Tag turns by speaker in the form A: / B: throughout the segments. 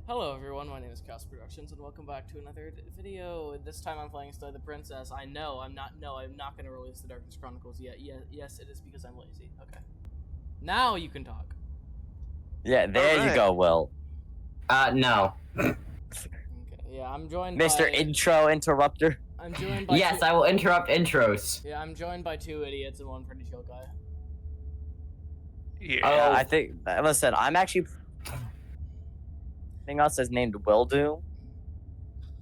A: Hello everyone, my name is Chaos Productions and welcome back to another video. This time I'm playing Slay the Princess. I'm not gonna release the Darkness Chronicles yet. Yes, it is because I'm lazy. Okay. Now you can talk.
B: Yeah, there you go, Will.
C: No.
A: Okay, yeah, I'm joined
B: Mr.
A: by...
B: Intro Interrupter.
A: I'm joined by
C: Yes, I will interrupt intros.
A: Yeah, I'm joined by two idiots and one pretty chill guy.
B: Yeah, I think... Listen, I'm actually... us is named Will Doom.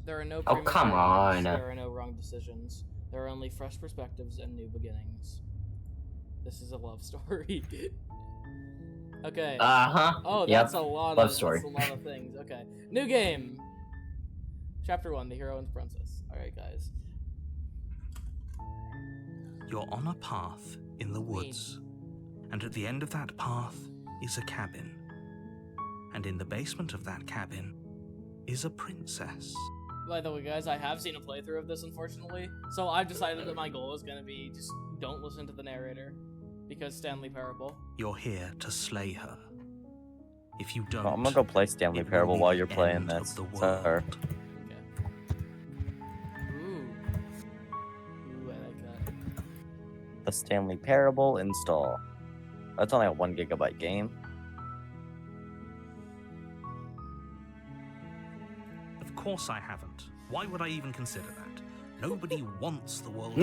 A: There are no
C: Oh, come
A: premature ends,
C: on.
A: There are no wrong decisions. There are only fresh perspectives and new beginnings. This is a love story. Okay.
C: Uh-huh.
A: Oh,
C: Yep.
A: that's a lot
C: Love
A: of
C: story.
A: That's a lot of things. Okay. New game. Chapter 1, The Hero and the Princess. Alright, guys.
D: You're on a path in the woods, and at the end of that path is a cabin. And in the basement of that cabin is a princess.
A: By the way, guys, I have seen a playthrough of this, unfortunately. So I've decided that my goal is going to be just don't listen to the narrator. Because Stanley Parable.
D: You're here to slay her. If you don't,
B: I'm gonna go play Stanley
D: it will
B: Parable
D: be
B: while
D: the
B: you're playing
D: end
B: this.
D: of the
B: So,
D: world.
A: Ooh, I like that.
B: the Stanley Parable install. That's only a 1 GB game.
D: Of course I haven't. Why would I even consider that? Nobody wants the world.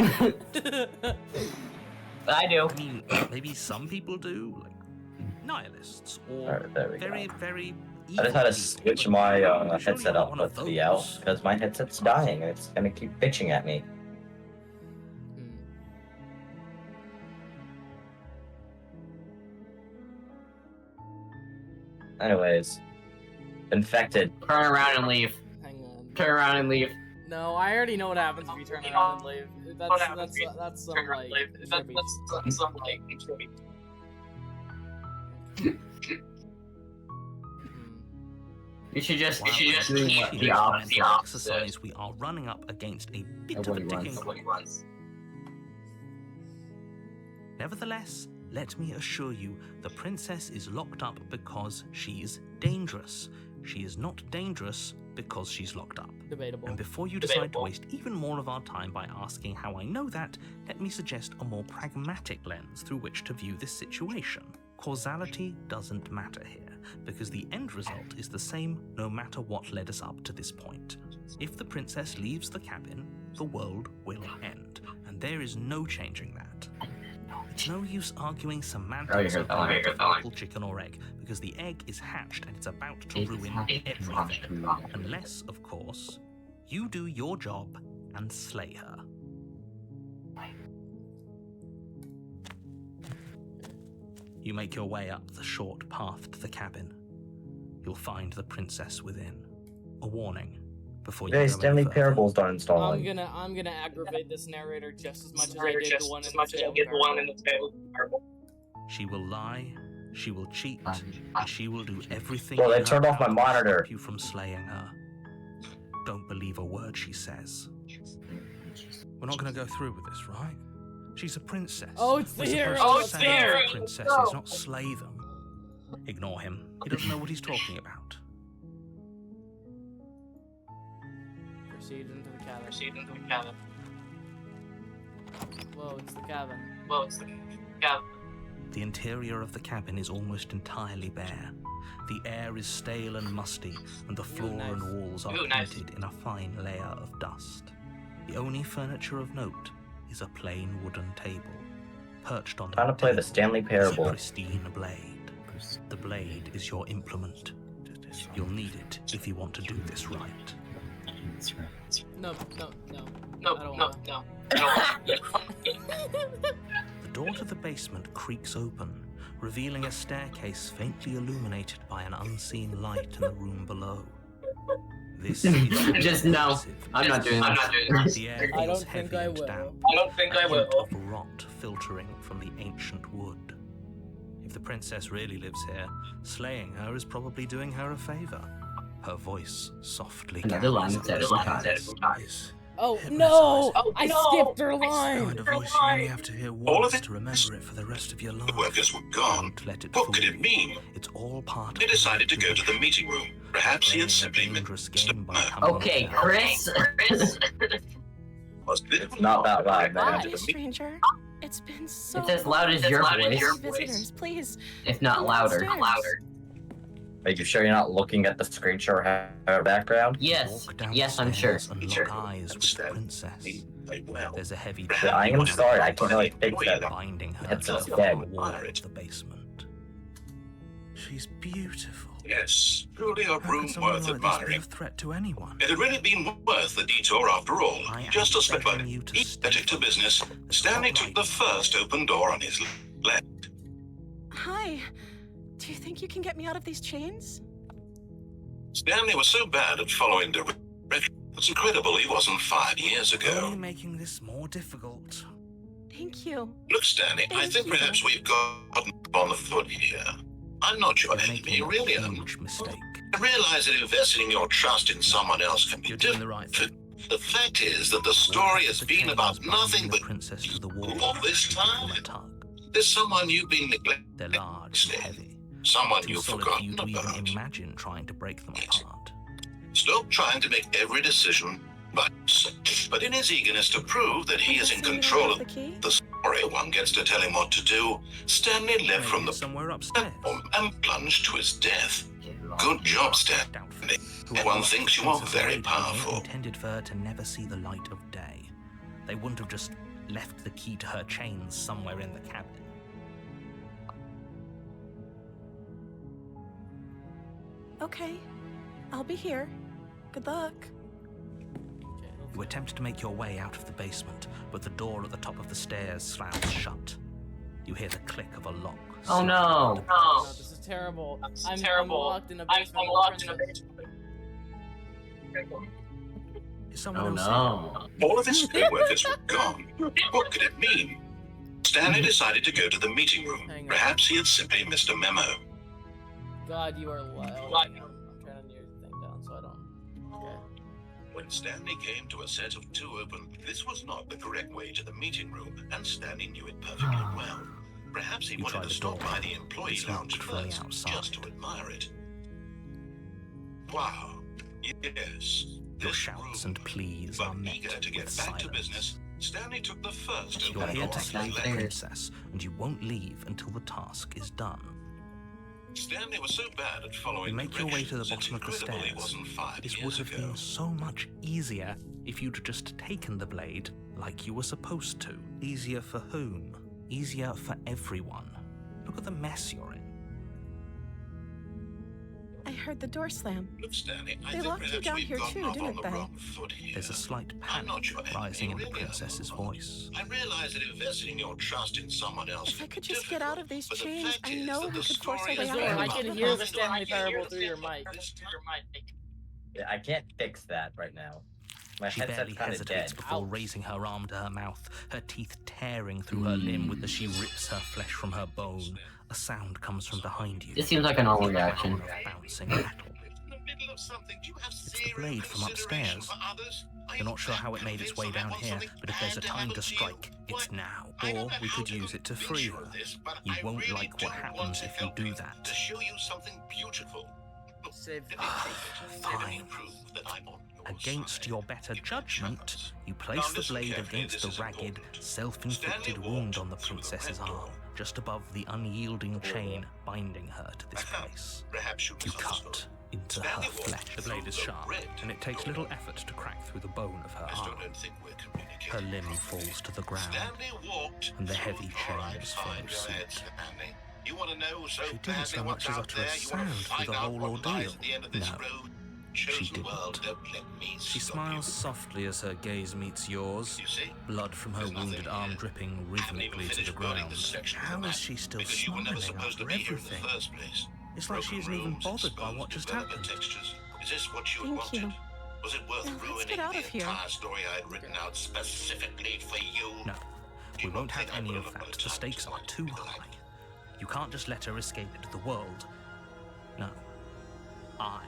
C: I do.
D: I mean, maybe some people do, like nihilists or
B: Alright, there we
D: very,
B: go.
D: very.
E: I just had to
D: evil
E: switch
D: people.
E: my
D: Surely
E: headset
D: not
E: up
D: one
E: with
D: of
E: the out
D: those.
E: because my headset's dying and it's gonna keep bitching at me. Anyways, infected.
C: Turn around and leave.
A: Hang on.
C: Turn around and leave.
A: No, I already know what happens if you turn around and leave. That's some like tribute.
C: You should just
D: While
C: do
D: we're
C: the
D: here
C: opposite.
D: for exercise, we are running up against a bit of a digging. Nevertheless, let me assure you, the princess is locked up because she's dangerous. She is not dangerous because she's locked up.
A: Debatable.
D: And before you decide to waste even more of our time by asking how I know that, let me suggest a more pragmatic lens through which to view this situation. Causality doesn't matter here, because the end result is the same no matter what led us up to this point. If the princess leaves the cabin, the world will end, and there is no changing that. It's no use arguing semantics about metaphorical chicken or egg, because the egg is hatched and it's about to ruin everything. Unless, of course, you do your job and slay her. You make your way up the short path to the cabin. You'll find the princess within. A warning before you
E: Hey,
D: go
E: Stanley
D: any further.
E: Parable's not
A: I'm
E: installing.
A: gonna aggravate this narrator just as much as I did the one in the Stanley Parable.
D: She will lie, she will cheat, and she will do everything
E: Well,
D: in
E: they
D: her
E: turned off my
D: power to
E: monitor.
D: stop you from slaying her. Don't believe a word she says. We're not going to go through with this, right? She's a princess.
A: Oh, it's the
D: We're
A: hero!
D: supposed to
A: It's the
D: save
A: hero!
D: the princesses, not slay them. Ignore him. He doesn't know what he's talking about.
A: Proceed into the cabin. Whoa, it's the cabin.
D: The interior of the cabin is almost entirely bare. The air is stale and musty, and the floor
A: nice.
D: and walls are painted in a fine layer of dust. The only furniture of note is a plain wooden table. Perched on
E: Trying to
D: that
E: play the
D: table
E: Stanley
D: is a
E: Parable.
D: pristine blade. The blade is your implement. You'll need it if you want to do this right.
A: No. I don't want.
D: The door to the basement creaks open, revealing a staircase faintly illuminated by an unseen light in the room below. This is
C: Just no.
D: impressive.
C: I'm not doing this.
D: The air
A: I
D: feels
A: don't
D: heavy
A: think I
D: and
A: will.
D: damp.
A: I
D: A hint of rot filtering from the ancient wood. If the princess really lives here, slaying her is probably doing her a favor. Her voice softly
C: Another line
D: carries
C: said
D: us.
C: it.
A: Oh
D: Hypnotized.
A: no! I
F: no!
A: skipped her
D: The
A: line!
D: kind of voice you only have to hear
F: All of
D: once
F: it-
D: to remember it for the rest of your life.
F: The workers were gone.
D: Don't let it
F: What
D: fool
F: could it
D: you.
F: mean?
D: It's all part
F: They
D: of
F: decided to go to the
D: manipulation.
F: meeting room. Perhaps he
D: Playing
F: had
D: a
F: simply
D: dangerous
F: missed
D: game by
F: a
D: coming
C: Okay,
D: here.
C: Chris.
E: It's not that loud,
A: Why?
E: man.
G: Hi, stranger. It's been so
C: It's as loud as
G: long.
C: your
G: Please,
C: voice.
G: visitors, please.
C: If not
G: come
C: louder.
G: downstairs.
E: Are you sure you're not looking at the screenshot or her background?
C: Yes.
D: Walk down
C: Yes,
D: the
C: I'm sure.
D: stairs and lock eyes with the princess.
F: well.
D: There's a heavy
E: Yeah, I am sorry, I can't really fix
F: Boy,
E: that.
D: binding her
E: That's
D: to
E: a
D: the
E: dead.
D: far wall of the basement. She's beautiful.
F: Yes, truly a
D: How
F: room
D: could someone
F: worth
D: like this be
F: admiring.
D: a threat to anyone?
F: It had really been worth the detour after all.
D: I am
F: Just a slip
D: begging
F: of
D: you to stay
F: aesthetic to business,
D: focused.
F: Stanley took the first open door on his left.
G: Hi. Do you think you can get me out of these chains?
F: Stanley was so bad at following directions. It's incredible he wasn't 5 years
D: Only
F: ago.
D: making this more difficult.
G: Thank you.
F: Look, Stanley, I
G: Thank
F: think
G: you.
F: perhaps we've gotten on the foot here. I'm not your
D: You're
F: enemy,
D: making a
F: really am.
D: huge mistake.
F: I realize that investing your trust in someone else can be
D: You're doing the
F: different.
D: right thing.
F: The fact is that the story has
D: The
F: been
D: chains
F: about
D: binding
F: nothing
D: the
F: but
D: princess to the wall.
F: all this
D: Keep it from
F: time.
D: a tug.
F: there's someone you've been neglecting,
D: They're large and heavy.
F: someone
D: Too
F: you've
D: solid for you
F: forgotten
D: to
F: about.
D: even imagine trying to break them apart.
F: Stop trying to make every decision but in his eagerness to prove that he is in control of
G: the key.
F: the story one gets to tell him what to do, Stanley left from
D: Maybe
F: the
D: somewhere upstairs.
F: platform and plunged to his death. Good job, Stanley.
D: Doubtfully.
F: Everyone thinks you are very
D: They
F: powerful.
D: intended for her to never see the light of day. They wouldn't have just left the key to her chains somewhere in the cabinet.
G: Okay. I'll be here. Good luck.
D: You attempt to make your way out of the basement, but the door at the top of the stairs slams shut. You hear the click of a lock.
C: Oh no!
A: No, this is terrible. I'm locked in a basement.
C: I'm locked in a
A: basement.
D: Is someone
C: Oh
D: else
C: no!
F: All of his co-workers were gone. What could it mean? Stanley decided to go to the meeting room.
A: Hang on.
F: Perhaps he had simply missed a memo.
A: God, you are loud. I'm trying to near the thing down so I don't. Okay.
F: When Stanley came to a set of two open, this was not the correct way to the meeting room, and Stanley knew it perfectly well. Perhaps he
D: You
F: wanted
D: tried
F: to
D: the
F: stop
D: door.
F: by the employee
D: It's
F: lounge
D: locked from the
F: first,
D: outside.
F: just to admire it. Wow. Yes.
D: Your
F: This
D: shouts
F: room.
D: and pleas
F: But
D: are met
F: eager to get
D: with
F: back
D: silence.
F: to business, Stanley took the first
D: You're
F: open
D: here
F: door
D: to
F: on
D: save
F: his
D: the
F: left.
D: princess, and you won't leave until the task is done.
F: Stanley was so bad at following
D: You make your way to the
F: directions,
D: bottom of the
F: it's incredible he
D: stairs.
F: wasn't 5
D: This would
F: years
D: have
F: ago.
D: been so much easier if you'd just taken the blade like you were supposed to. Easier for whom? Easier for everyone. Look at the mess you're in.
G: I heard the door slam.
F: Look, Stanley, I
G: They
F: think
G: locked you
F: perhaps
G: down
F: we've
G: here
F: gotten
G: too,
F: off on
G: didn't
F: the
G: they?
F: wrong foot here.
D: There's a slight
F: I'm not
D: panic
F: your enemy,
D: rising in the
F: really,
D: princess's voice.
F: I realize that investing your trust in someone else
G: If I
F: can
G: could
F: be
G: just get out of these
F: difficult, but the
G: chains,
F: fact
G: I
F: is
G: know
F: that
G: we
F: the
G: could force
F: story
G: our way
F: is
G: out.
F: very
A: I
G: Right.
A: can
F: much
A: hear the
F: moving
A: Stanley
F: right
A: parable
F: here.
A: through your mic.
E: Yeah, I can't fix that right now. My
D: She barely
E: headset's kind of
D: hesitates
E: dead.
D: before
A: Ouch.
D: raising her arm to her mouth, her teeth tearing through her limb as she rips her flesh from her bone. A sound comes from behind you.
C: This seems like a normal
D: The
C: reaction.
D: sound of bouncing metal.
F: In the middle of something, do you have
D: It's the
F: zero
D: blade from
F: consideration
D: upstairs.
F: for others? Are
D: You're
F: you
D: not sure how it made its way
F: convinced I
D: down
F: want
D: here,
F: something
D: but if there's a
F: bad to
D: time to
F: happen to you?
D: strike, it's
F: Why,
D: now.
F: I don't
D: Or
F: know
D: we
F: how
D: could
F: to
D: use it to
F: convince
D: free
F: you
D: her.
F: of this, but
D: You
F: I
D: won't
F: really
D: like
F: do
D: what
F: want
D: happens
F: to
D: if you
F: help
D: do
F: you,
D: that.
F: To show you something beautiful.
A: Save.
F: Let me
D: Fine.
F: prove that I'm on your
D: Against
F: side.
D: your better
F: Give me a
D: judgment,
F: chance.
D: you place
F: Now
D: the
F: listen
D: blade
F: carefully,
D: against
F: this
D: the
F: is
D: ragged,
F: important.
D: self-inflicted
F: Stanley
D: wound
F: walked
D: on the
F: through the
D: princess's
F: red door.
D: arm, just above the unyielding chain binding her to this place.
F: Perhaps you
D: You
F: misunderstood.
D: cut into her
F: Stanley walked
D: flesh. The blade is
F: through the
D: sharp,
F: red
D: and it takes
F: door.
D: little effort to crack through the bone of her
F: I still
D: arm.
F: don't think we're communicating.
D: Her limb falls to the ground.
F: Stanley walked
D: and the
F: through-
D: heavy
F: All right,
D: chains
F: fine,
D: follow
F: go
D: suit.
F: ahead, Stanley. You want to know so
D: She didn't
F: badly
D: so
F: what's
D: much as
F: out
D: utter a
F: there? You want to
D: sound through
F: find
D: the
F: out
D: whole
F: what lies
D: ordeal.
F: at the end of this
D: No,
F: road?
D: she
F: Chosen
D: didn't.
F: world, don't let me
D: She
F: stop
D: smiles
F: you.
D: softly as her gaze meets yours,
F: You see?
D: blood from her
F: There's nothing
D: wounded arm
F: here.
D: dripping
F: Haven't even
D: rhythmically to the
F: finished building
D: ground.
F: this section of the
D: How is
F: map,
D: she still
F: because you were
D: smiling
F: never supposed to
D: after
F: be here in the
D: everything?
F: first place.
D: It's like she
F: Broken
D: isn't even
F: rooms,
D: bothered by what
F: exposed
D: just
F: development
D: happened.
F: textures. Is this what you
G: Thank
F: wanted?
G: you.
F: Was it worth
G: Now let's
F: ruining
G: get out
F: the
G: of here.
F: entire story I had written out specifically for you?
D: No, we
F: You
D: won't have
F: think I
D: any
F: would
D: of
F: have
D: that.
F: got
D: The
F: time
D: stakes
F: to
D: are too
F: do that?
D: high. You can't just let her escape into the world. No. I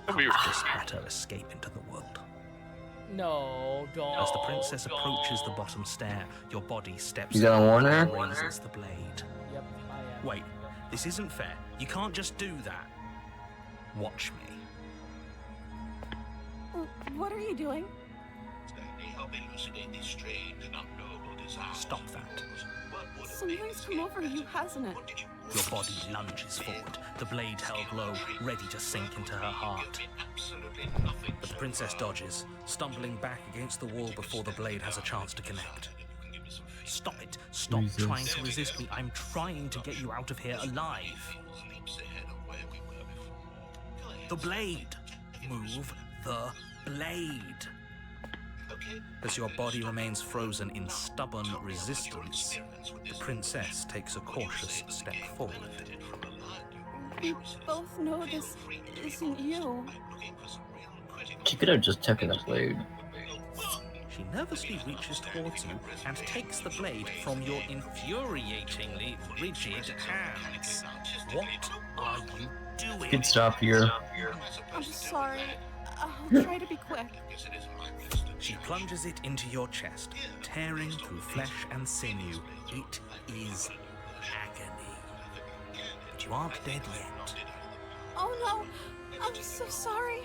D: can't just let her escape into the world.
A: No, don't.
D: As the princess approaches the bottom stair, your body steps
C: You gonna warn her?
D: and raises the blade.
A: Yep, I am.
D: Wait, this isn't fair. You can't just do that. Watch me.
G: What are you doing?
F: Stanley, help elucidate these strange and unknowable desires.
D: Stop that.
F: What would have
G: Something's
F: made
G: come over you,
F: better?
G: hasn't it?
F: What did you
D: Your body lunges forward, the blade held low, ready to sink into her heart.
F: Absolutely nothing.
D: But the princess dodges, stumbling back against the wall before the blade has a chance to connect. Stop it! Stop trying to resist me. I'm trying to get you out of here alive. The blade! Move the blade! As your body remains frozen in stubborn resistance, the princess takes a cautious step forward.
G: We both know this isn't you.
E: She could have just taken the blade.
D: She nervously reaches towards you and takes the blade from your infuriatingly rigid hands. What are you doing?
E: Could stop here.
G: I'm sorry. I'll try to be quick.
D: She plunges it into your chest, tearing through flesh and sinew. It is agony. But you aren't dead yet.
G: Oh no, I'm so sorry.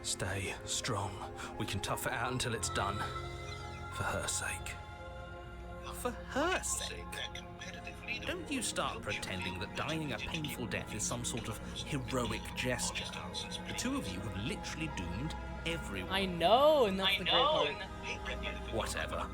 D: Stay strong. We can tough it out until it's done. For her sake. For her sake? Don't you start pretending that dying a painful death is some sort of heroic gesture. The two of you have literally doomed everyone.
A: I know, and that's the great part.
D: Whatever.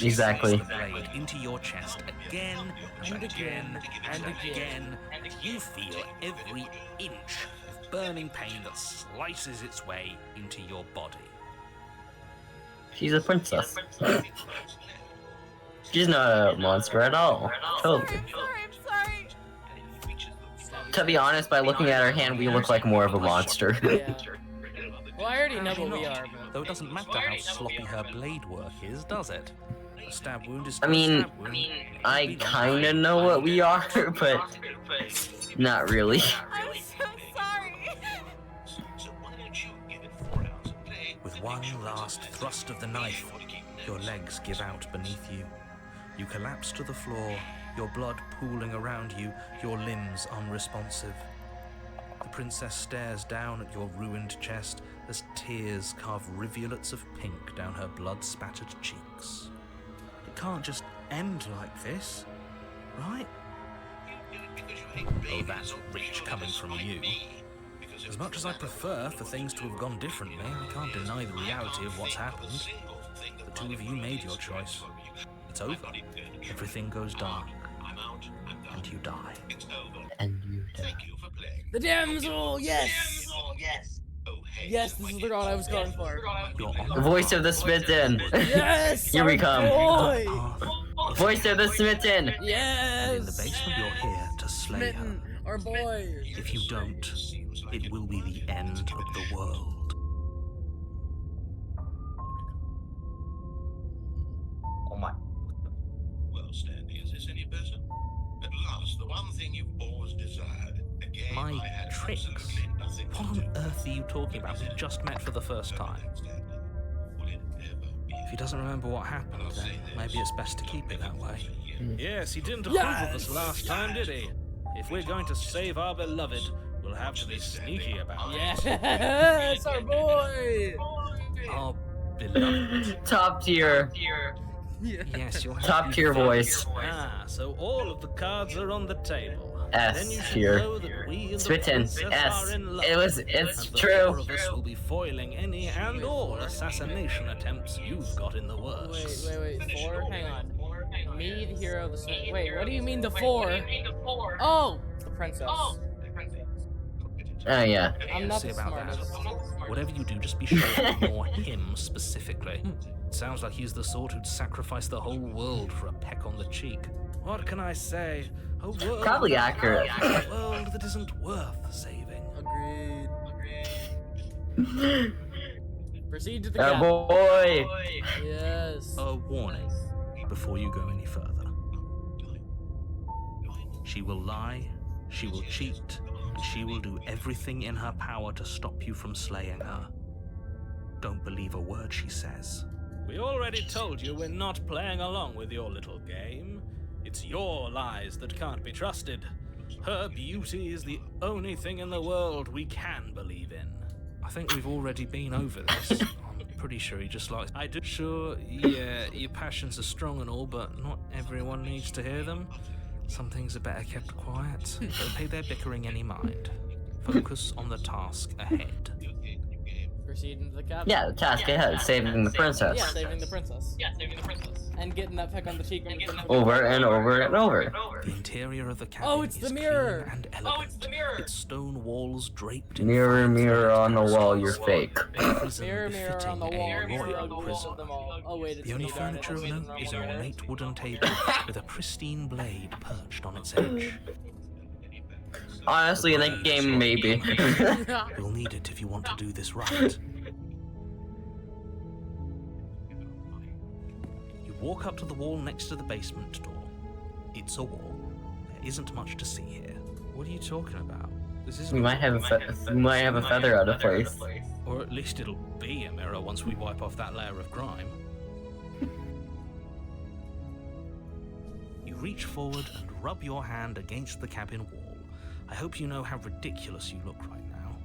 E: Exactly.
D: She sinks the blade into your chest again and again and again. You feel every inch of burning pain that slices its way into your body.
E: She's a princess. She's not a monster at all. Totally.
G: I'm sorry.
E: To be honest, by looking at her hand, we look like more of a monster.
A: Yeah. Well, I already know what we are, but...
D: Though it doesn't matter how sloppy her blade work is, does it? A stab wound is
E: I
D: still a
E: mean,
D: stab wound.
E: I kinda know what we are, but not really.
G: I'm so sorry.
F: So why don't you give it 4 hours of play?
D: With one last thrust of the knife, your legs give out beneath you. You collapse to the floor, your blood pooling around you, your limbs unresponsive. The princess stares down at your ruined chest as tears carve rivulets of pink down her blood-spattered cheeks. It can't just end like this, right? Oh, that's rich coming from you. As much as I prefer for things to have gone differently, I can't deny the reality of what's happened. The two of you made your choice. It's over. Everything goes dark. And you die.
E: And you die.
F: Thank you for playing.
A: The damsel, yes!
F: Oh, hey,
A: Yes, this is the girl I was going for.
D: You're on
E: The voice of the smitten.
A: Yes!
E: Here we
A: our
E: come.
A: Boy!
D: path,
E: Voice of the smitten.
D: and in the
A: Yes!
D: basement you're here to slay her.
A: Smitten, our boy.
D: If you don't, it will be the end of the world.
E: Oh my.
F: Well, Stanley, is this any better? At last, the one thing you've always desired. A game
D: My
F: I had
D: tricks?
F: absolutely nothing to
D: What on
F: do.
D: earth are you talking about? We just met for the first time.
F: Will it ever be?
D: If he doesn't remember what happened, then maybe it's best to keep it that way. Yes, he didn't
A: approve of us
D: last time, did he? If we're going to save our beloved, we'll have to be sneaky about
A: Yes, our boy.
D: Our beloved.
E: Top tier.
D: Yes, you'll have
E: Top
D: to
E: tier
D: be
E: voice.
D: Ah, so all of the cards are on the table.
E: S
D: Then you should
E: tier.
D: know that we and the
E: Smitten.
D: princess
E: S.
D: are in love.
E: It's
D: And the
E: true.
D: four of us will be foiling any and all assassination attempts you've got in the works.
A: Wait, 4? Hang on. Me, the hero, the smith. Wait, what do you mean the 4? Oh, it's the princess.
E: Oh yeah.
A: I'm not
D: See
A: the
D: about that.
A: smartest.
D: Whatever you do, just be sure to ignore him specifically. It sounds like he's the sort who'd sacrifice the whole world for a peck on the cheek. What can I say? A world
E: Probably accurate.
D: A world that isn't worth saving.
A: Agreed. Proceed to the
E: Oh
A: gap.
E: boy.
A: Yes.
D: A warning before you go any further. She will lie, she will cheat, and she will do everything in her power to stop you from slaying her. Don't believe a word she says. We already told you we're not playing along with your little game. It's your lies that can't be trusted. Her beauty is the only thing in the world we can believe in. I think we've already been over this. I'm pretty sure he just likes... I do... Sure, yeah, your passions are strong and all, but not everyone needs to hear them. Some things are better kept quiet. Don't pay their bickering any mind. Focus on the task ahead.
A: Proceed into the cabin.
C: Yeah, the task ahead, saving the princess.
A: Yeah, saving the princess. And getting that peck on the cheek.
C: Over and over and over.
D: The interior of the cabin
A: Oh, it's the
D: is
A: mirror.
D: clean and elegant. Its stone walls draped in
C: Mirror,
D: fine
C: mirror
D: thread
C: on the wall,
D: tapestries.
C: you're fake.
D: A prison
A: Mirror, mirror on the
D: befitting
A: wall.
D: a
A: Mirror on the
D: royal
A: wall
D: prison.
A: of them all. Oh wait, it's
D: The only
A: me, darn it.
D: furniture of
A: It's
D: note is an
A: normal.
D: ornate wooden table with a pristine blade perched on its edge.
C: Honestly, in that game, maybe.
D: You'll need it if you want to do this right. You walk up to the wall next to the basement door. It's a wall. There isn't much to see here. What are you talking about? This isn't
C: We might have a feather out of place.
D: Or at least it'll be a mirror once we wipe off that layer of grime. You reach forward and rub your hand against the cabin wall. I hope you know how ridiculous you look right now.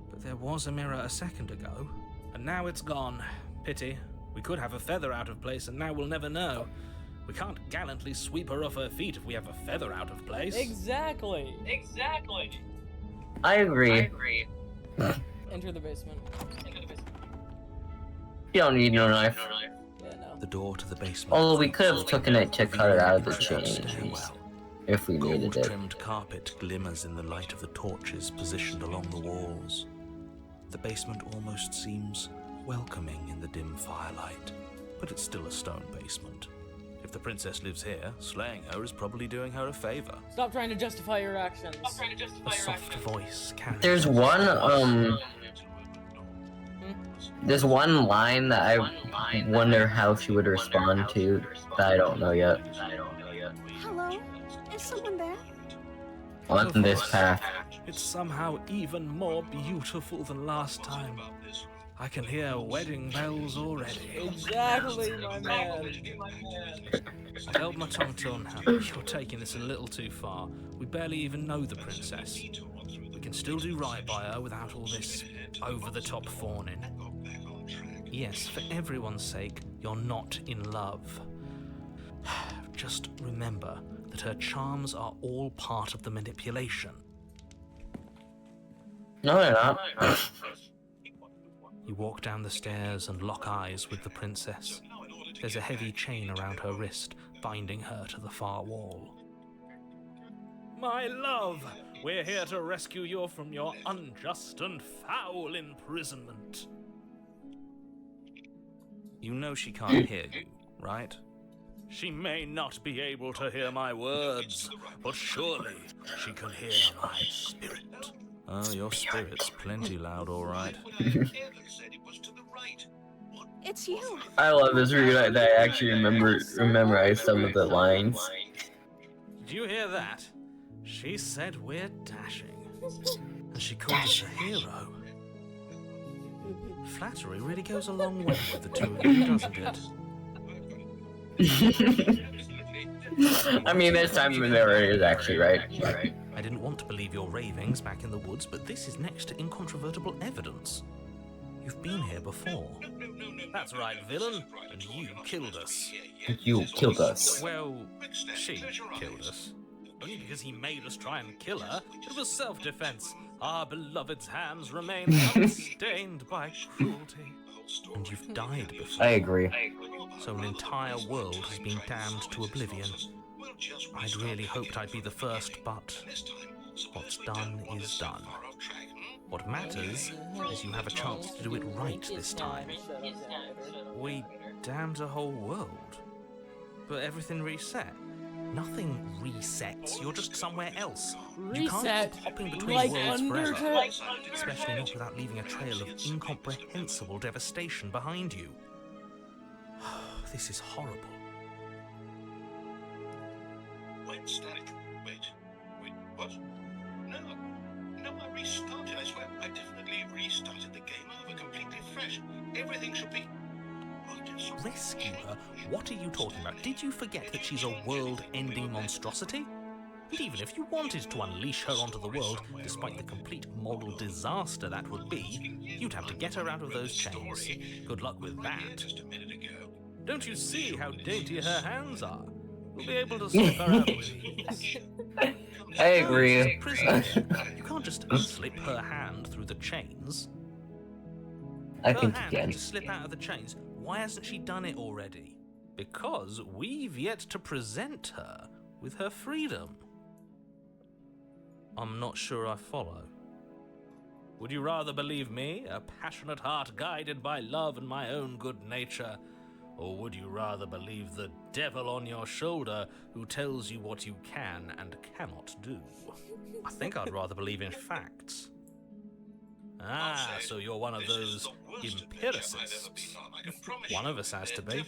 D: But there was a mirror a second ago, and now it's gone. Pity. We could have a feather out of place, and now we'll never know. We can't gallantly sweep her off her feet if we have a feather out of place.
A: Exactly.
C: I agree.
A: Enter the basement.
C: You don't need no knife.
A: Yeah, no.
D: The door to the basement.
C: Although we could have taken it to cut it out of the chains.
D: Stairwell.
C: If we needed it.
D: Gold-trimmed carpet glimmers in the light of the torches positioned along the walls. The basement almost seems welcoming in the dim firelight, but it's still a stone basement. If the princess lives here, slaying her is probably doing her a favor.
A: Stop trying to justify your actions.
D: A soft voice carries
C: There's
D: her
C: one, there's one line that I wonder how she would respond to that I don't know yet.
G: Hello? Is someone there?
C: On this path.
D: It's somehow even more beautiful than last time. I can hear wedding bells already.
A: Exactly, my man.
D: I held my tongue till now. You're taking this a little too far. We barely even know the princess. We can still do right by her without all this over-the-top fawning. Yes, for everyone's sake, you're not in love. Just remember that her charms are all part of the manipulation.
C: No, they're not.
D: You walk down the stairs and lock eyes with the princess. There's a heavy chain around her wrist, binding her to the far wall. My love, we're here to rescue you from your unjust and foul imprisonment. You know she can't hear you, right? She may not be able to hear my words, but surely she can hear my spirit. Oh, your spirit's plenty loud, all right.
G: It's you.
C: I love this read that I actually memorized some of the lines.
D: Did you hear that? She said we're dashing. And she called us a hero. Flattery really goes a long way with the two of you, doesn't it?
C: I mean, this time the mirror is actually right.
D: I didn't want to believe your ravings back in the woods, but this is next to incontrovertible evidence. You've been here before. That's right, villain. And you killed us.
C: You killed us.
D: Well, she killed us. Only because he made us try and kill her. It was self-defense. Our beloved's hands remain unstained by cruelty. And you've died before.
C: I agree.
D: So an entire world has been damned to oblivion. I'd really hoped I'd be the first, but what's done is done. What matters is you have a chance to do it right this time. We damned a whole world, but everything reset. Nothing resets, you're just somewhere else. You can't
A: Reset?
D: keep hopping between
A: Like
D: worlds forever.
A: Undertale?
D: Especially not without leaving a trail of incomprehensible devastation behind you. This is horrible.
F: Wait, static. Wait, what? No, I restarted. I swear, I definitely restarted the game over completely fresh. Everything should be.
D: Rescue her? What are you talking about? Did you forget that she's a world-ending monstrosity? And even if you wanted to unleash her onto the world, despite the complete moral disaster that would be, you'd have to get her out of those chains. Good luck with that. Don't you see how dainty her hands are? We'll be able to slip her out with ease.
C: I agree.
D: Prisoner, you can't just slip her hand through the chains.
C: I
D: Her
C: think you
D: hand
C: can.
D: had to slip out of the chains. Why hasn't she done it already? Because we've yet to present her with her freedom. I'm not sure I follow. Would you rather believe me, a passionate heart guided by love and my own good nature? Or would you rather believe the devil on your shoulder who tells you what you can and cannot do? I think I'd rather believe in facts. Ah, so you're one of those empiricists. One of us has to be.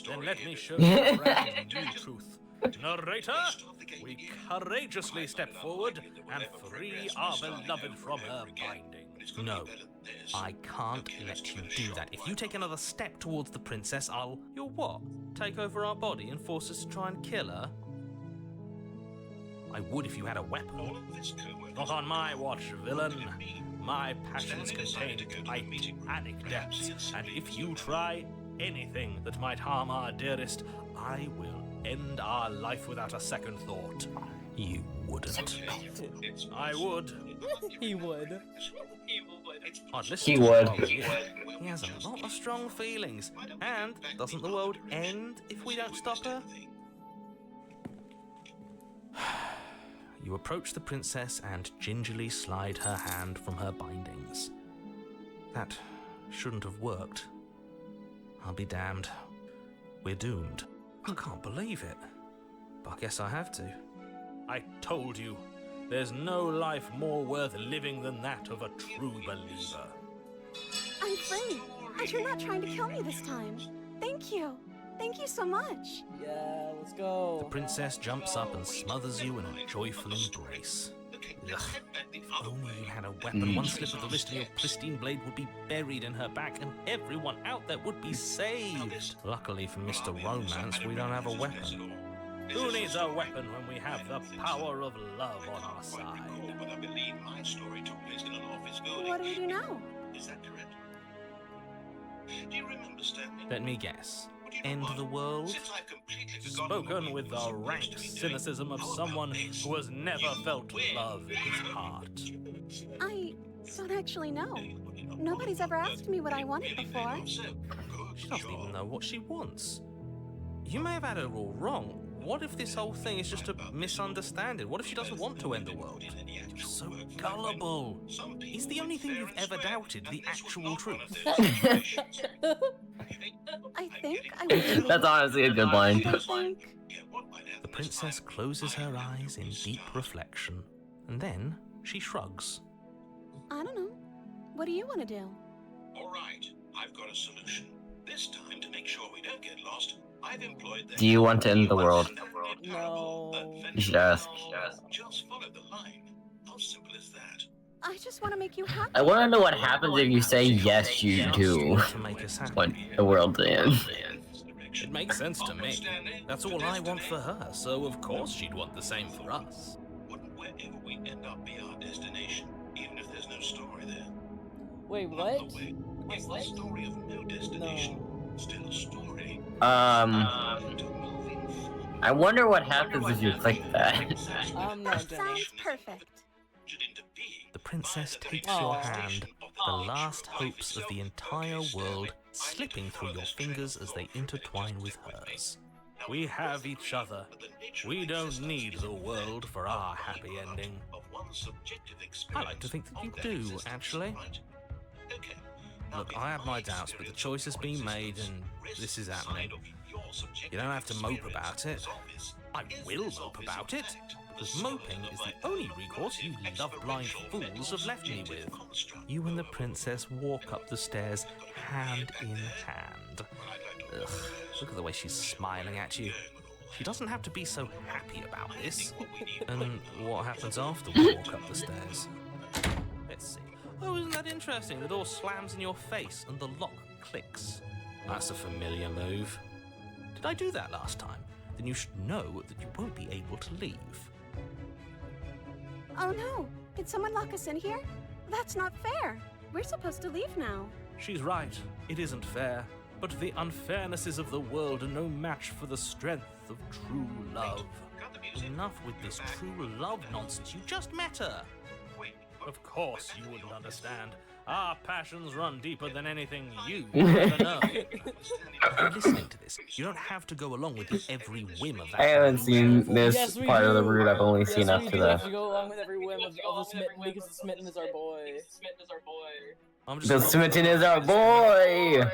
D: Then let me show you a brand new truth. Narrator, we courageously step forward and free our beloved from her binding. No, I can't let you do that. If you take another step towards the princess, You'll what? Take over our body and force us to try and kill her? I would if you had a weapon. Not on my watch, villain. My passions contain titanic depths, and if you try anything that might harm our dearest, I will end our life without a second thought. You wouldn't. I would.
A: He would.
D: I'd listen
C: He
D: to
C: would.
D: him while we're here. He has a lot of strong feelings. And doesn't the world end if we don't stop her? You approach the princess and gingerly slide her hand from her bindings. That shouldn't have worked. I'll be damned. We're doomed. I can't believe it. But I guess I have to. I told you, there's no life more worth living than that of a true believer.
G: I'm free. And you're not trying to kill me this time. Thank you. Thank you so much.
A: Yeah, let's go.
D: The princess jumps up and smothers you in a joyful embrace. Ugh. If only you had a weapon, one slip of the wrist and your pristine blade would be buried in her back and everyone out there would be saved. Luckily for Mr. Romance, we don't have a weapon. Who needs a weapon when we have the power of love on our side?
G: What do we do now?
F: Is that correct? Do you remember, Stanley?
D: Let me guess. End the world? Spoken with the rank cynicism of someone who has never felt love in his heart.
G: I don't actually know. Nobody's ever asked me what I wanted before.
D: She doesn't even know what she wants. You may have had her all wrong. What if this whole thing is just a misunderstanding? What if she doesn't want to end the world? You're so gullible. Is the only thing you've ever doubted the actual truth?
G: I think I would.
C: That's honestly a good line.
G: I think.
D: The princess closes her eyes in deep reflection, and then she shrugs.
G: I don't know. What do you want to do?
F: All right, I've got a solution. This time, to make sure we don't get lost, I've employed the...
C: Do you want to end the world?
A: No.
C: You should ask.
F: Just follow the line. How simple is that?
G: I just want to make you happy.
C: I want to know what happens if you say yes, you do.
D: To make us happy.
C: When the world's end.
D: It makes sense to me. That's all I want for her, so of course she'd want the same for us.
F: Wouldn't wherever we end up be our destination, even if there's no story there?
A: Wait,
F: By
A: what?
F: the way, it's the story of no destination. Still a story.
C: I wonder what happens if you click that.
A: I'm not
G: That
A: gonna.
G: sounds perfect.
D: The princess takes your hand, the last hopes of the entire world slipping through your fingers as they intertwine with hers. We have each other. We don't need the world for our happy ending. I like to think that you do, actually. Look, I have my doubts, but the choice has been made and this is happening. You don't have to mope about it. I will mope about it, because moping is the only recourse you love-blind fools have left me with. You and the princess walk up the stairs, hand in hand. Ugh, look at the way she's smiling at you. She doesn't have to be so happy about this. And what happens after we walk up the stairs? Let's see. Oh, isn't that interesting? The door slams in your face and the lock clicks. That's a familiar move. Did I do that last time? then you should know that you won't be able to leave.
G: Oh no! Did someone lock us in here? That's not fair. We're supposed to leave now.
D: She's right, it isn't fair, but the unfairnesses of the world are no match for the strength of true love. Enough with this true love nonsense, you just met her. Of course you wouldn't understand. Our passions run deeper than anything you ever know. If you're listening to this, you don't have to go along with every whim of that.
C: I haven't seen this
A: Yes, we
C: part of the
A: do.
C: route. I've only seen up
A: we
C: to
A: do
C: the.
A: have to go along with every whim of the Smitten because the Smitten is our boy.
D: I'm
C: The
D: just
C: Smitten is our boy.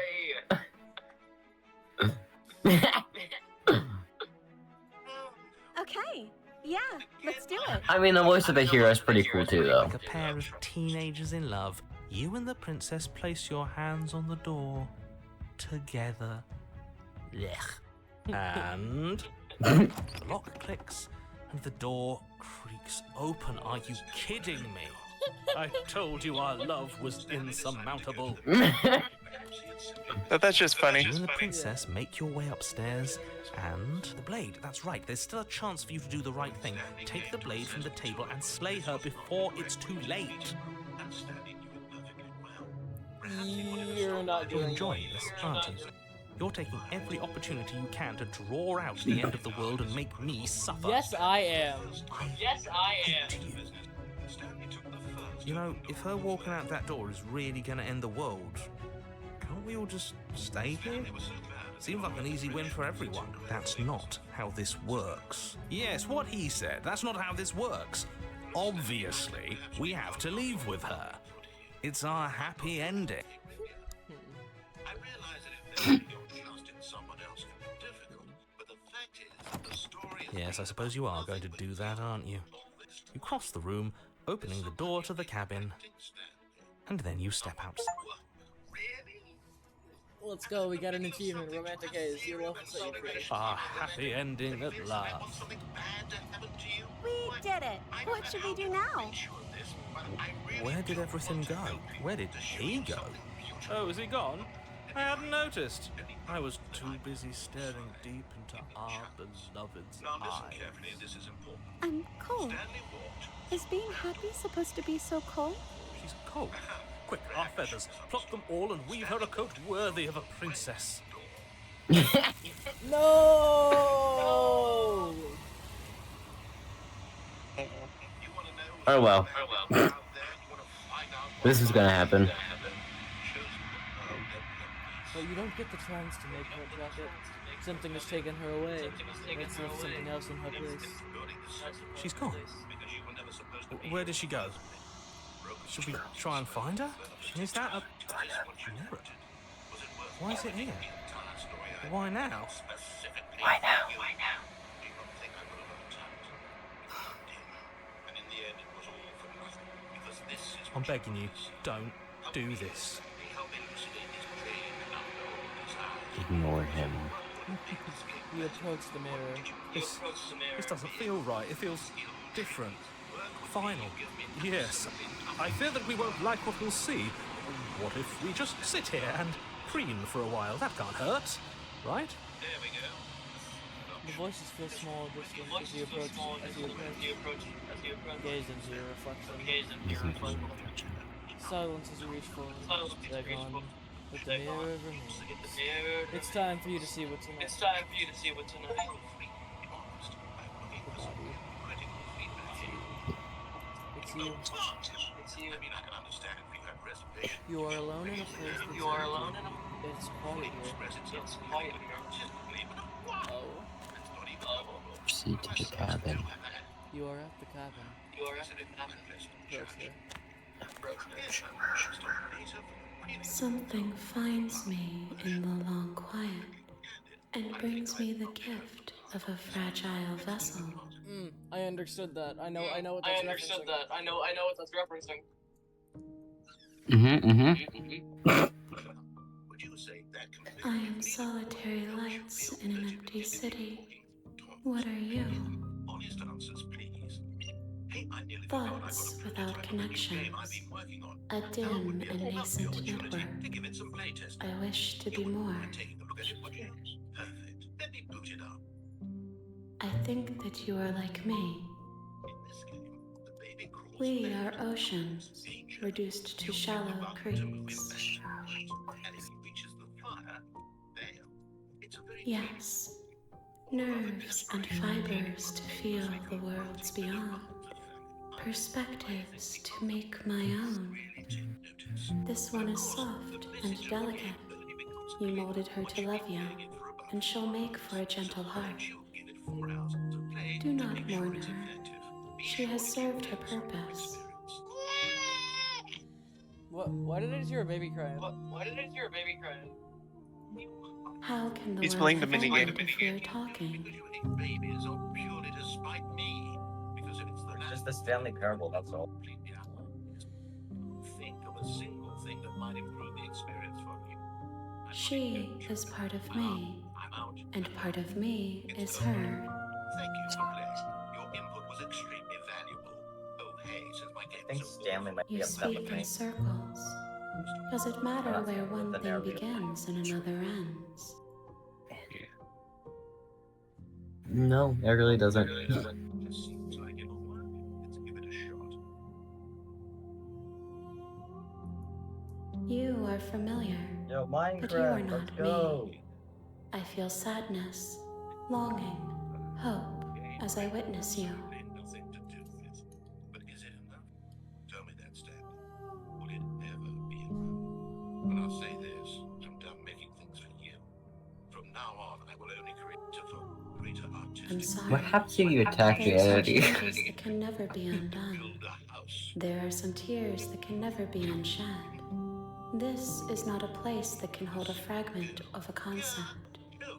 G: Okay. Yeah, let's do it.
C: I mean, the voice of the hero is pretty cool too, though.
D: like a pair of teenagers in love. You and the princess place your hands on the door together. Blech. And the lock clicks and the door creaks open. Are you kidding me? I told you our love was insurmountable.
H: That's just funny.
D: You and the princess make your way upstairs, and the blade, that's right, there's still a chance for you to do the right thing. Take the blade from the table and slay her before it's too late.
A: You're not
D: You're
A: doing
D: enjoying this, aren't you? You're taking every opportunity you can to draw out the end of the world and make me suffer.
A: Yes, I am.
D: Hate you. You know, if her walking out that door is really gonna end the world, can't we all just stay here? Seems like an easy win for everyone. That's not how this works. Yes, what he said. That's not how this works. Obviously, we have to leave with her. It's our happy ending.
F: I realize that if there's your trust in someone else can be difficult, but the fact is, the story is
D: Yes, I suppose you are going to do that, aren't you? You cross the room, opening the door to the cabin, and then you step out.
A: Let's go, we got an achievement. Romantic A's. Your love will set you free.
D: Our happy ending at last.
F: something bad to happen to you.
G: We did it. What should we do now?
D: Where did everything go? Where did he go? Oh, is he gone? I hadn't noticed. I was too busy staring deep into our beloved's
F: Now listen
D: eyes.
F: carefully, this is important.
G: I'm cold.
F: Stanley walked.
G: Is being happy supposed to be so cold?
D: She's cold. Quick, our feathers. Pluck them all and weave her a coat worthy of a princess.
A: No!
C: Oh well. This is gonna happen.
A: But you don't get the chance to make her drop it. Something has taken her away. It's left something else in her place.
D: She's gone. Where did she go? Should we try and find her? Is that a mirror? Why is it here? Why now?
C: Why now? Why now?
D: I'm begging you, don't do this.
C: Ignore him.
A: You approach the mirror.
D: This doesn't feel right. It feels different. Final. Yes. I fear that we won't like what we'll see. What if we just sit here and preen for a while? That can't hurt, right?
A: The voices feel small distant as you approach. Gaze into your reflection. Silence as you reach forward. They're gone. But the mirror remains. It's time for you to see what's in it. It's you. You are alone in a place that's empty. It's quiet here. Oh.
C: Proceed to the cabin.
A: You are at the cabin. Approach her.
I: Something finds me in the long quiet and brings me the gift of a fragile vessel.
A: I understood that. I know what that's referencing. I know what that's referencing.
I: I am solitary lights in an empty city. What are you?
F: Honest answers, please. Hey, I nearly
I: Thoughts without connections. A dim and nascent network.
F: to give it some playtesting.
I: I wish to be more.
F: Taking a look at it, would you? Perfect. Let me boot it up.
I: I think that you are like me.
F: In this game, the baby crawls
I: We
F: back
I: are
F: to
I: oceans,
F: danger.
I: reduced to
F: You
I: shallow
F: bump into a
I: creeks.
F: light, and if he reaches the fire, fail. It's a very
I: Yes, nerves and fibers to feel the worlds beyond. Perspectives to make my own. This one is soft and delicate. You molded her to love you, and she'll make for a gentle heart. Do not mourn her. She has served her purpose.
A: What? Why did I just hear a baby crying?
I: How can the
H: He's
I: world
H: playing the
I: have
H: minigame.
I: ended if we are talking?
F: Because you hate babies or purely to spite me. Because if it's the
E: It's just the Stanley Parable, that's all.
F: think of a single thing that might improve the experience for you.
I: She is part of me,
F: I'm out.
I: and part of me is her.
F: Thank you for playing. Your input was extremely valuable. Oh, hey, since my
E: I
F: game
E: think
F: is so
E: Stanley might be
I: You
E: upset with
I: speak
E: me.
I: in circles. Does it matter
E: Well, that's
I: where
E: not what
I: one
E: the
I: thing
E: narrative-
I: begins and another ends?
C: No, it really doesn't.
F: just seems like it'll work. Let's give it a shot.
I: You are familiar,
E: Yo,
I: but you are
E: Minecraft, let's
I: not
E: go.
I: me. I feel sadness, longing, hope as I witness you.
F: Nothing to do with. But is it enough? Tell me that, Stan. Will it ever be enough? And I'll say this, I'm done making things for you. From now on, I will only create for greater artistic.
I: I'm sorry.
C: What happens if you attack
I: There are some
C: reality?
I: changes that can never be undone.
F: Build a house.
I: There are some tears that can never be unshed. This is not a place that can hold a fragment of a concept.
F: No.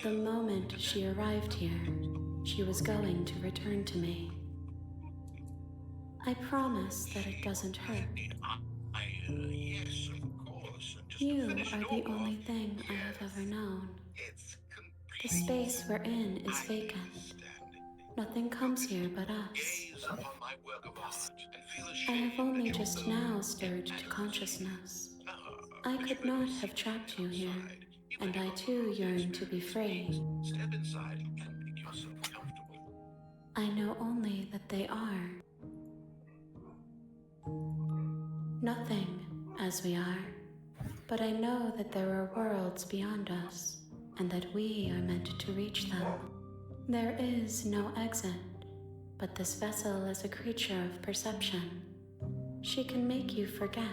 I: The moment she arrived here, she was going to return to me. I promise that it doesn't hurt.
F: Yes, of course. And just to
I: You
F: finish
I: are
F: it
I: the
F: all
I: only
F: off,
I: thing I have ever known.
F: it's
I: The
F: complete.
I: space we're in is vacant. Nothing comes here but us.
F: Gaze upon my work of art and feel
I: I
F: ashamed
I: have only
F: that your
I: just
F: own
I: now stirred to consciousness. I
F: would
I: could
F: you
I: not
F: ever
I: have
F: see
I: trapped you here,
F: outside? Even
I: and
F: if
I: I
F: you're
I: too
F: not
I: yearn to be free.
F: Step inside and make yourself comfortable.
I: I know only that they are. Nothing as we are, but I know that there are worlds beyond us, and that we are meant to reach them. There is no exit, but this vessel is a creature of perception. She can make you forget,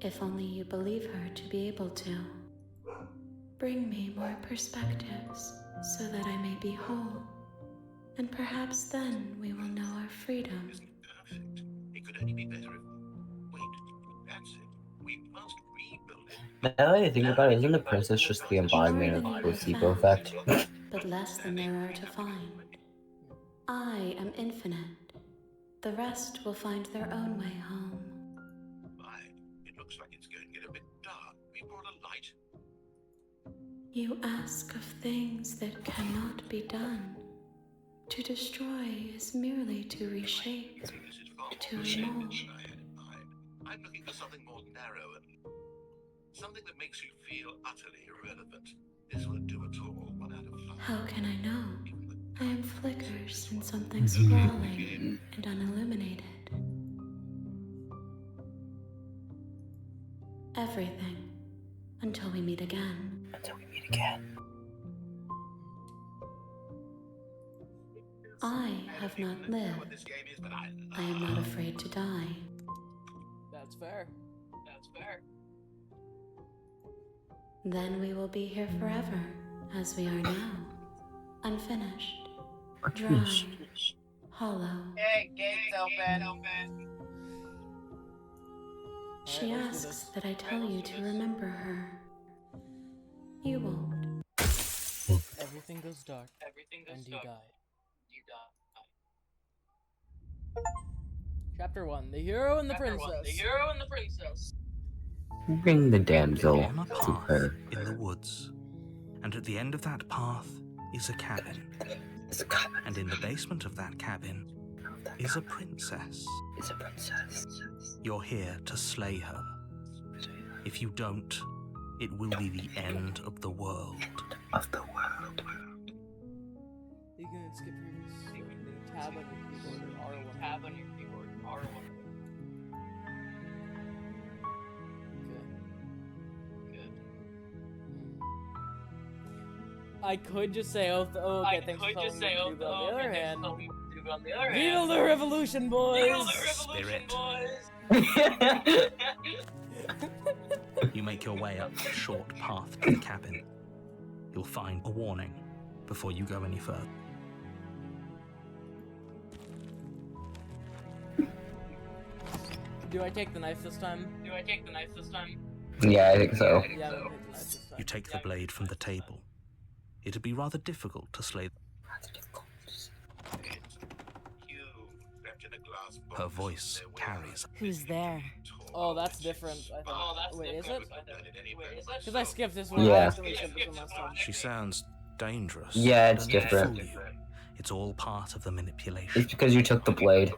I: if only you believe her to be able to. Bring me more perspectives, so that I may be whole, and perhaps then we will know our freedom.
F: Perfect. It could only be better if. Wait, that's it. We must rebuild it.
C: Now that I think about it, isn't the princess just the embodiment of the placebo effect?
I: But less than there are to find. I am infinite. The rest will find their own way home.
F: My, it looks like it's going to get a bit dark. We brought a light.
I: You ask of things that cannot be done. To destroy is merely to reshape,
F: This is far
I: to
F: more shaped
I: mold.
F: than I had in mind. I'm looking for something more narrow and something that makes you feel utterly irrelevant. This would do it all. 1 out of 5.
I: How can I know? I am flickers in something sprawling and unilluminated. Everything, until we meet again.
C: Until we meet again.
I: I have not
F: What
I: lived.
F: this game is, but I
I: I am not afraid to die.
A: That's fair. That's fair.
I: Then we will be here forever, as we are now. Unfinished, dry, hollow.
A: Hey, gate's open.
I: She
A: Alright, let's do
I: asks
A: this.
I: that I tell you to remember her. You won't.
A: Everything goes dark. And you die. Chapter 1: The Hero and the Princess.
C: Bring the damsel
D: On a
C: to
D: path
C: her.
D: in the woods, and at the end of that path is a cabin,
C: It's a cabin.
D: and in the basement of that cabin is a princess.
C: It's a princess.
D: You're here to slay her. If you don't, it will be the end of the world.
C: Of the world.
A: You can skip previous tab on your keyboard or R1. Tab on your keyboard R1. I could just say, okay, thanks for telling me to do, but on the other hand, Viva the Revolution, boys!
D: Spirit. You make your way up the short path to the cabin. You'll find a warning before you go any further.
A: Do I take the knife this time?
C: Yeah, I think so.
A: Yeah, I'm gonna take the knife this time.
D: You take the blade from the table. It'd be rather difficult to slay. Her voice carries.
G: Who's there?
A: Oh, that's different, I think. Wait, is it? Because I skipped this one.
C: Yeah.
A: I accidentally skipped this one last time.
D: She sounds dangerous.
C: Yeah, it's
D: Don't let it
C: different.
D: fool you. It's all part of the manipulation.
C: It's because you took the blade.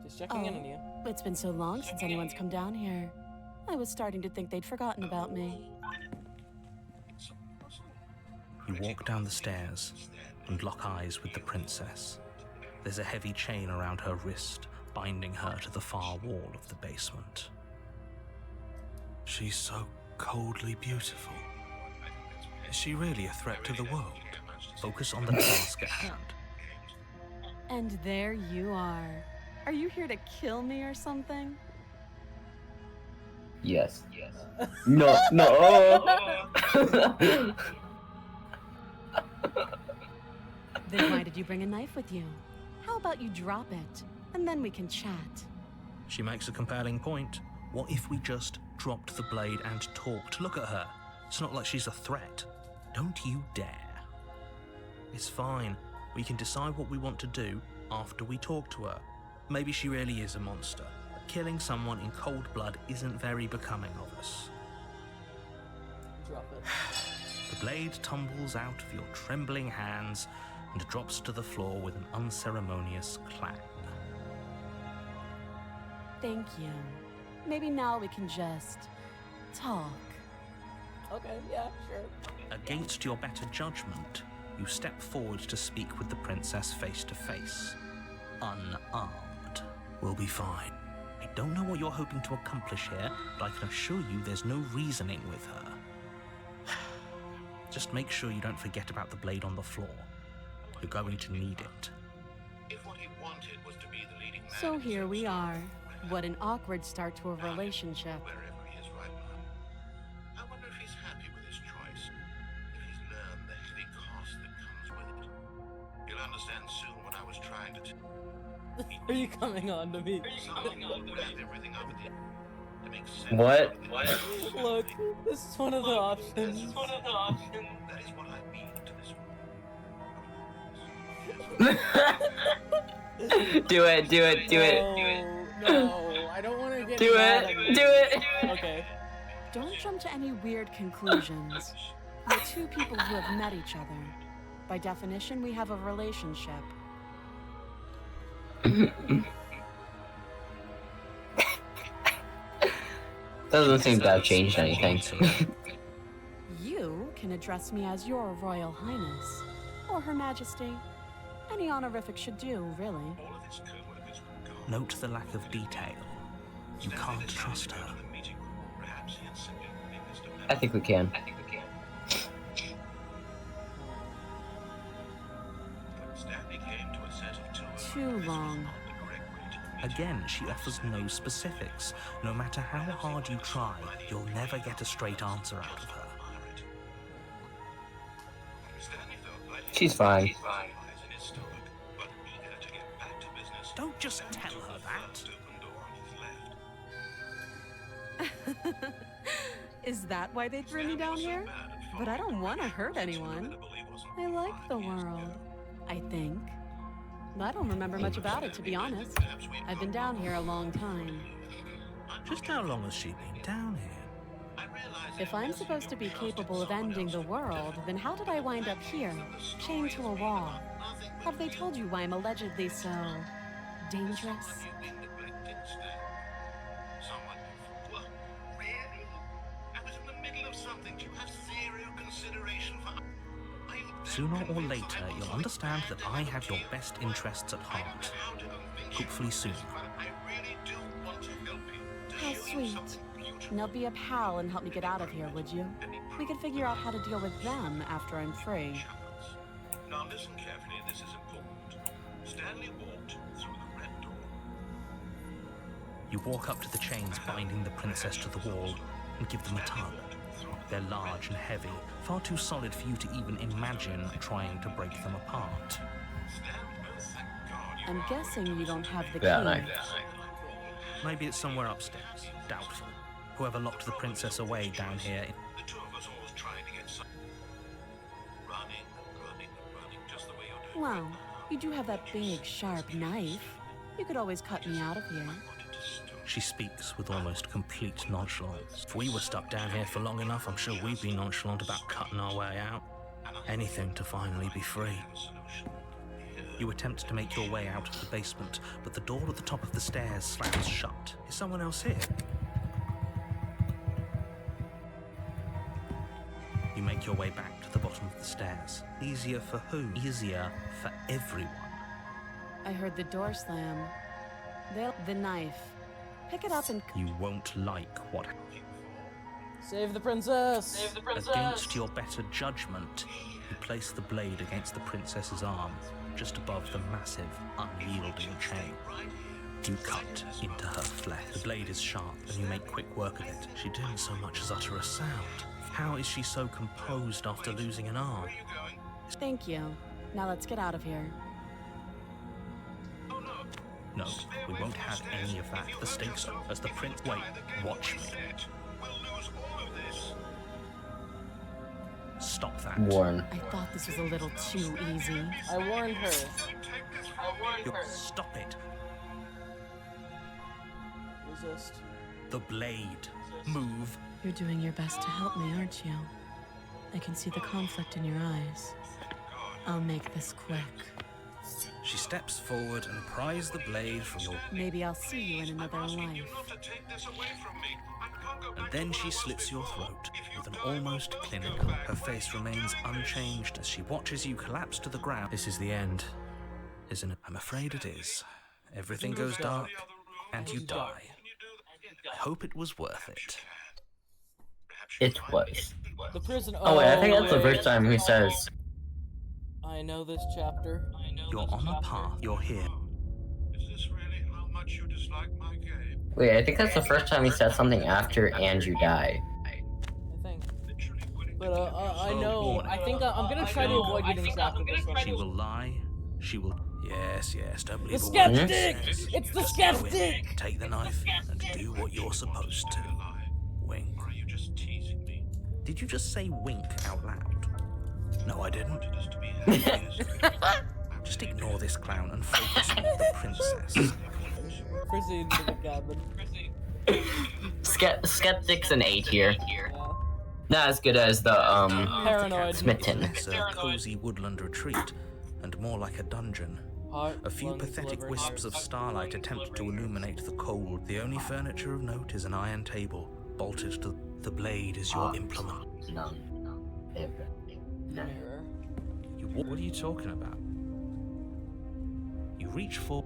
A: Just checking in on you.
G: It's been so long since anyone's come down here. I was starting to think they'd forgotten about me.
D: You walk down the stairs and lock eyes with the princess. There's a heavy chain around her wrist, binding her to the far wall of the basement. She's so coldly beautiful. Is she really a threat to the world? Focus on the task at hand.
G: And there you are. Are you here to kill me or something?
C: Yes. No, no.
G: Then why did you bring a knife with you? How about you drop it, and then we can chat?
D: She makes a compelling point. What if we just dropped the blade and talked? Look at her. It's not like she's a threat. Don't you dare. It's fine. We can decide what we want to do after we talk to her. Maybe she really is a monster. But killing someone in cold blood isn't very becoming of us.
A: Drop it.
D: The blade tumbles out of your trembling hands and drops to the floor with an unceremonious clang.
G: Thank you. Maybe now we can just talk.
A: Okay, yeah, sure.
D: Against your better judgment, you step forward to speak with the princess face to face. Unarmed. We'll be fine. I don't know what you're hoping to accomplish here, but I can assure you there's no reasoning with her. Just make sure you don't forget about the blade on the floor. You're going to need it.
F: If what he wanted was to be the leading man
G: So
F: in
G: here
F: some
G: we
F: sort of
G: are.
F: rehab,
G: What an awkward start to a relationship.
F: wherever he is right now. I wonder if he's happy with his choice. If he's learned the heavy cost that comes with it. You'll understand soon what I was trying to do.
A: Are you coming on to me?
F: Wrap everything up at the end. To make sense
C: What?
F: of it.
A: Look, this is one of the options.
F: That is what I mean to this
C: Do it.
A: No, I don't want to get
C: Do
A: mad
C: it.
A: at you.
C: Do it.
A: Okay.
G: Don't jump to any weird conclusions. We're two people who have met each other. By definition, we have a relationship.
C: Doesn't seem to have changed anything.
G: You can address me as your Royal Highness, or Her Majesty. Any honorific should do, really.
F: All of his co-workers were gone.
D: Note the lack of detail. You can't trust her.
F: Perhaps he had simply witnessed a
C: I think we can.
F: Stanley came to a set of two
G: Too long.
F: the correct way to the meeting.
D: Again, she offers no specifics. No matter how hard you try, you'll never get a straight answer out of her.
F: Stanley felt like
C: She's fine.
F: in his stomach, but eager to get back to business.
D: Don't just tell her that.
F: First open door on his left.
G: Is that why they threw me down here? But I don't want to hurt anyone. I like the world, I think. I don't remember much about it, to be honest. I've been down here a long time.
D: Just how long has she been down here?
G: If I'm supposed to be capable of ending the world, then how did I wind up here, chained to a wall? Have they told you why I'm allegedly so dangerous?
F: Well, really? I was in the middle of something. Do you have zero consideration for...
D: sooner or later you'll understand that I have your best interests at heart. Hopefully sooner.
G: How sweet. Now be a pal and help me get out of here, would you? We could figure out how to deal with them after I'm free.
F: Now listen carefully, this is important. Stanley walked through the red door.
D: You walk up to the chains binding the princess to the wall and give them a tug. They're large and heavy, far too solid for you to even imagine trying to break them apart.
G: I'm guessing you don't have the
C: Yeah,
G: key.
C: no.
D: Maybe it's somewhere upstairs. Doubtful. Whoever locked the princess away down here.
F: The two of us always trying to get some. Running, just the way you're doing.
G: Wow, you do have that big, sharp knife. You could always cut me out of here.
D: She speaks with almost complete nonchalance. If we were stuck down here for long enough, I'm sure we'd be nonchalant about cutting our way out. Anything to finally be free. You attempt to make your way out of the basement, but the door at the top of the stairs slams shut. Is someone else here? You make your way back to the bottom of the stairs. Easier for who? Easier for everyone.
G: I heard the door slam. The knife. Pick it up and...
D: You won't like what
A: Save the princess! Save the princess!
D: Against your better judgment, you place the blade against the princess's arm, just above the massive, unyielding chain. You cut into her flesh. The blade is sharp, and you make quick work of it. She didn't so much as utter a sound. How is she so composed after losing an arm?
G: Thank you. Now let's get out of here.
D: No, we won't have any of that. The stakes are as the prince... Wait, watch me. Stop that.
C: Warren.
G: I thought this was a little too easy.
A: I warned her.
D: Stop it.
A: Resist.
D: The blade. Move.
G: You're doing your best to help me, aren't you? I can see the conflict in your eyes. I'll make this quick.
D: She steps forward and pries the blade from your...
G: Maybe I'll see you in another life.
D: And then she slits your throat with an almost clinical. Her face remains unchanged as she watches you collapse to the ground. This is the end, isn't it? I'm afraid it is. Everything goes dark, and you die. I hope it was worth it.
C: It was.
A: The prison...
C: Oh wait, I think that's the first time he says...
A: I know this chapter.
D: You're on a path. You're here.
F: Is this really how much you dislike my game?
C: Wait, I think that's the first time he said something after Andrew died.
A: I think. But I know. I think I'm gonna try to avoid getting zapped with this one.
D: She will lie. She will... Yes, don't believe
A: The
D: a word she
A: skeptic!
D: says.
A: It's the
D: Just go in,
A: skeptic!
D: take the knife and do what you're supposed to. Wink.
F: Or are you just teasing me?
D: Did you just say wink out loud? No, I didn't.
F: Just to be
D: Just ignore this clown and focus on the princess.
A: Proceed to the cabin.
C: Skeptic's an A tier.
A: Yeah.
C: Not as good as the,
A: Paranoid.
C: Smitten.
D: It's a cozy woodland retreat, and more like a dungeon.
A: Heart,
D: A few
A: lungs,
D: pathetic
A: liver.
D: wisps of starlight attempt to illuminate the cold. The only furniture of note is an iron table, bolted to the blade is your implement.
C: None.
A: Mirror.
D: What are you talking about? You reach for,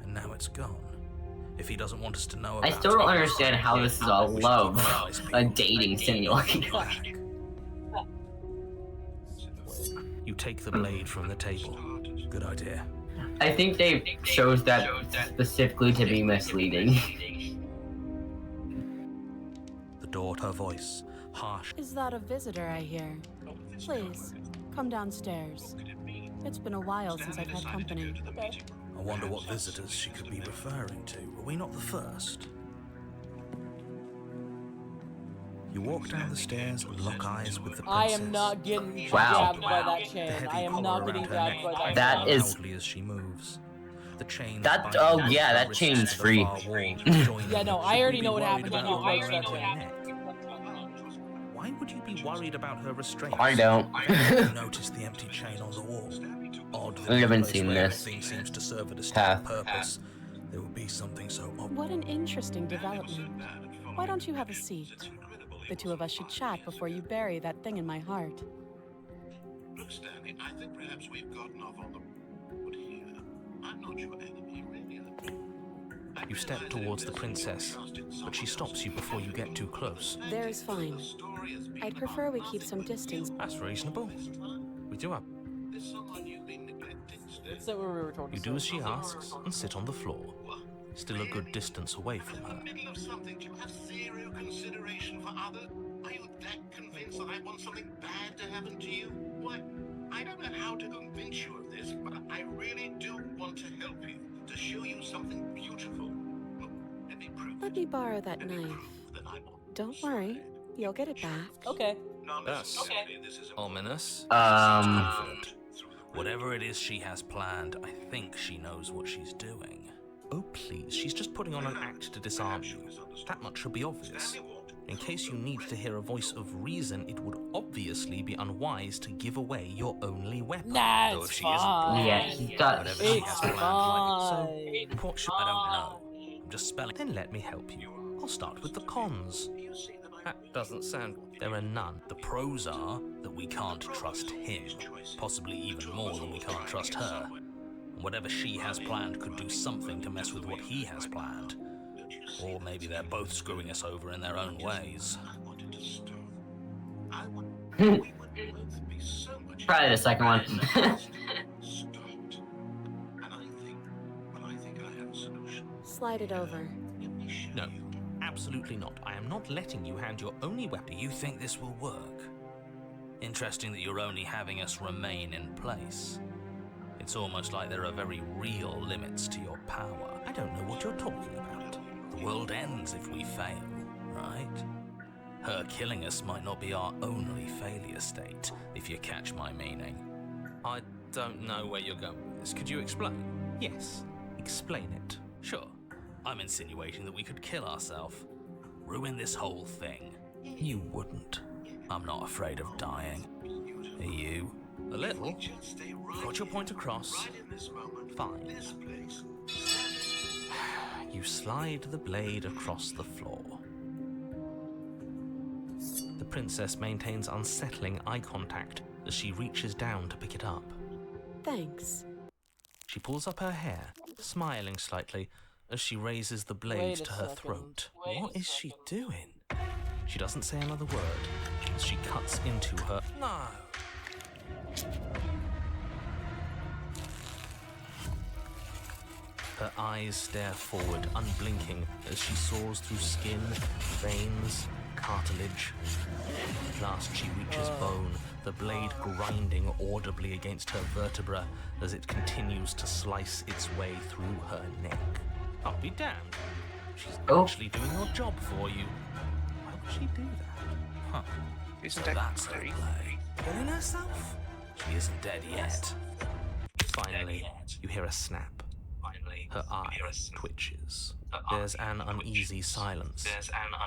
D: and now it's gone. If he doesn't want us to know about
C: I still don't
D: it,
C: understand how this is all
D: we should
C: love.
D: keep our eyes
C: A
D: peeled.
C: dating simulator.
D: You take the blade from the table. Good idea.
C: I think they chose that specifically to be misleading.
D: The door, her voice, harsh.
G: Is that a visitor I hear? Please, come downstairs. It's been a while since I've had company.
D: I wonder what visitors she could be referring to. Were we not the first? You walk down the stairs and lock eyes with the
A: I
D: princess.
A: am not getting
C: Wow.
A: grabbed by that
D: The
A: chain.
D: heavy
A: I am
D: collar
A: not getting
D: around her
A: grabbed
D: neck
A: by that
C: That
A: chain.
C: is-
D: loudly as she moves. The chain
C: That-
D: binding
C: oh,
D: her
C: yeah, that
D: wrists
C: chain's
D: to the
C: free.
D: far wall, joining
A: Yeah, no,
D: them.
A: I
D: Should
A: already
D: we
A: know
D: be
A: what
D: worried
A: happens
D: about
A: when you
D: her
A: approach
D: around
A: that
D: her
A: chain.
D: neck? Why would you be worried about her restraints?
C: I don't.
D: You notice the empty chain on the wall. Odd that
C: I
D: in a
C: haven't
D: place
C: seen
D: where
C: this.
D: everything seems to serve a distinct
C: Path.
D: purpose. There would be something so obvious.
G: What an interesting development. Why don't you have a seat? The two of us should chat before you bury that thing in my heart.
F: Look, Stanley, I think perhaps we've gotten off on the road here. I'm not your enemy, really.
D: You step towards the princess, but she stops you before you get too close.
G: There's fine. I'd prefer we keep some distance.
D: That's reasonable. We do have.
F: There's someone you've been neglecting still.
A: That's not where we were told to
D: You do as
A: sit.
D: she asks and sit on the floor, still a good distance away from her.
F: In the middle of something, do you have zero consideration for others? Are you that convinced that I want something bad to happen to you? Why, I don't know how to convince you of this, but I really do want to help you, to show you something beautiful. Look, let me prove
G: Let
F: it.
G: me borrow that
F: Let me
G: knife.
F: prove that I'm on
G: Don't
F: your
G: worry,
F: side.
G: you'll get it back.
A: Okay.
F: Now,
D: That's
F: listen, this is
D: ominous.
C: Um,
D: Whatever it is she has planned, I think she knows what she's doing. Oh please, she's just putting on an act to disarm you. That much should be obvious. In case you need to hear a voice of reason, it would obviously be unwise to give away your only weapon.
A: Nah,
D: Though
A: it's
D: if she isn't,
A: fine.
C: Yeah, he's got-
D: whatever she
A: It's
D: has planned,
A: fine.
D: so what should I don't know. I'm just spelling. Then let me help you. I'll start with the cons. That doesn't sound. There are none. The pros are that we can't trust him, possibly even more than we can't trust her. And whatever she has planned could do something to mess with what he has planned. Or maybe they're both screwing us over in their own ways.
F: I wanted to stop. I want we would both be so much
C: Probably the second one.
F: stopped. And I think I have a solution.
G: Slide it over.
F: Let me show
D: No,
F: you.
D: absolutely not. I am not letting you hand your only weapon. Do you think this will work? Interesting that you're only having us remain in place. It's almost like there are very real limits to your power. I don't know what you're talking about. The world ends if we fail, right? Her killing us might not be our only failure state, if you catch my meaning. I don't know where you're going with this. Could you explain? Yes, explain it. Sure. I'm insinuating that we could kill ourselves. Ruin this whole thing. You wouldn't. I'm not afraid of dying. Are you? A little.
F: Just stay right
D: Got your point across.
F: right in this moment.
D: Fine.
F: This place.
D: You slide the blade across the floor. The princess maintains unsettling eye contact as she reaches down to pick it up.
G: Thanks.
D: She pulls up her hair, smiling slightly as she raises the blade
A: Wait a
D: to her
A: second.
D: throat.
A: Wait
D: What
A: a
D: is she
A: second.
D: doing? She doesn't say another word as she cuts into her. No! Her eyes stare forward, unblinking, as she saws through skin, veins, cartilage. At last she reaches bone, the blade grinding audibly against her vertebra as it continues to slice its way through her neck. I'll be damned. She's
C: Oh.
D: actually doing your job for you. Why would she do that? Huh.
H: Isn't
D: So
H: that
D: that's her
H: great?
D: play. Killing herself? She isn't dead yet. Finally, you hear a snap. Her eye twitches. There's an uneasy silence.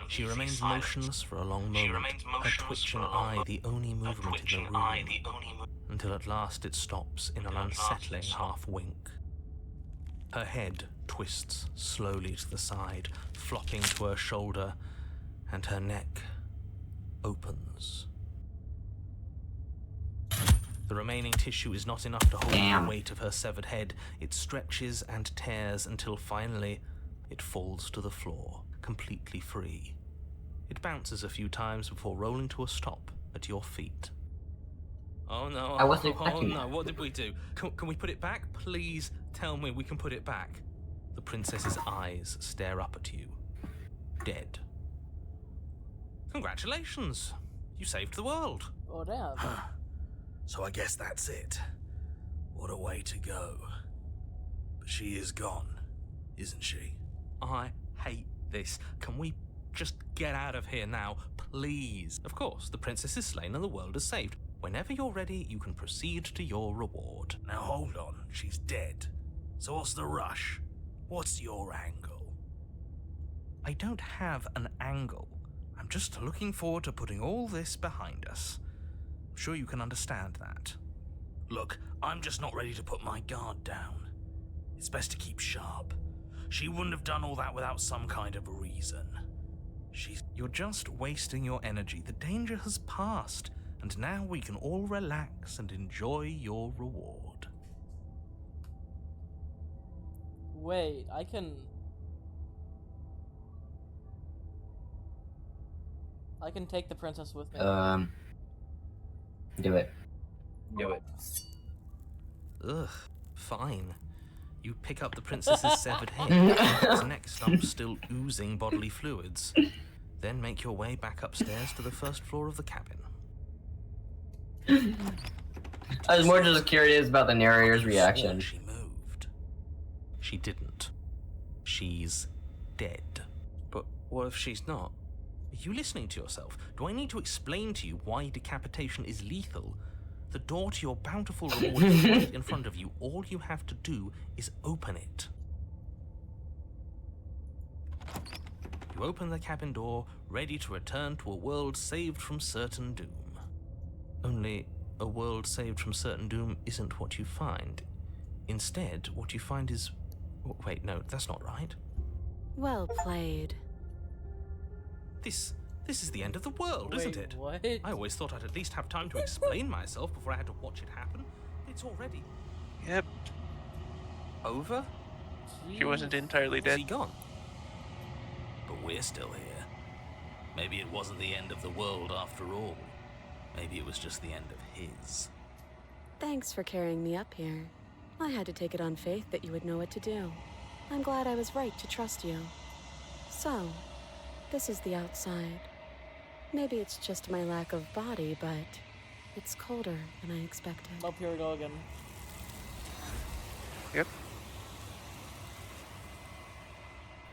D: She remains motionless for a long moment, her twitching eye the only movement in the room, until at last it stops in an unsettling half wink. Her head twists slowly to the side, flopping to her shoulder, and her neck opens. The remaining tissue is not enough to hold
C: Damn.
D: the weight of her severed head. It stretches and tears until finally it falls to the floor, completely free. It bounces a few times before rolling to a stop at your feet. Oh no,
C: I wasn't
D: oh
C: expecting
D: no,
C: that.
D: what did we do? Can we put it back? Please tell me we can put it back. The princess's eyes stare up at you. Dead. Congratulations! You saved the world.
A: Oh damn.
D: So I guess that's it. What a way to go. But she is gone, isn't she? I hate this. Can we just get out of here now, please? Of course, the princess is slain and the world is saved. Whenever you're ready, you can proceed to your reward. Now hold on, she's dead. So what's the rush? What's your angle? I don't have an angle. I'm just looking forward to putting all this behind us. I'm sure you can understand that. Look, I'm just not ready to put my guard down. It's best to keep sharp. She wouldn't have done all that without some kind of reason. You're just wasting your energy. The danger has passed, And now we can all relax and enjoy your reward.
A: Wait, I can take the princess with me.
C: Do it.
E: Do it.
D: Ugh, fine. You pick up the princess's severed head, its neck stump still oozing bodily fluids. Then make your way back upstairs to the first floor of the cabin.
C: I was more just curious about the narrator's reaction.
D: She moved. She didn't. She's dead. But what if she's not? Are you listening to yourself? Do I need to explain to you why decapitation is lethal? The door to your bountiful reward is right in front of you. All you have to do is open it. You open the cabin door, ready to return to a world saved from certain doom. Only, a world saved from certain doom isn't what you find. Instead, what you find is... Wait, no, that's not right.
G: Well played.
D: This is the end of the world, isn't it?
A: What?
D: I always thought I'd at least have time to explain myself before I had to watch it happen. It's already
H: Yep,
D: over?
H: she wasn't entirely
D: Is
H: dead.
D: he gone? But we're still here. Maybe it wasn't the end of the world after all. Maybe it was just the end of his.
G: Thanks for carrying me up here. I had to take it on faith that you would know what to do. I'm glad I was right to trust you. So, this is the outside. Maybe it's just my lack of body, but it's colder than I expected.
A: Up here we go again.
H: Yep.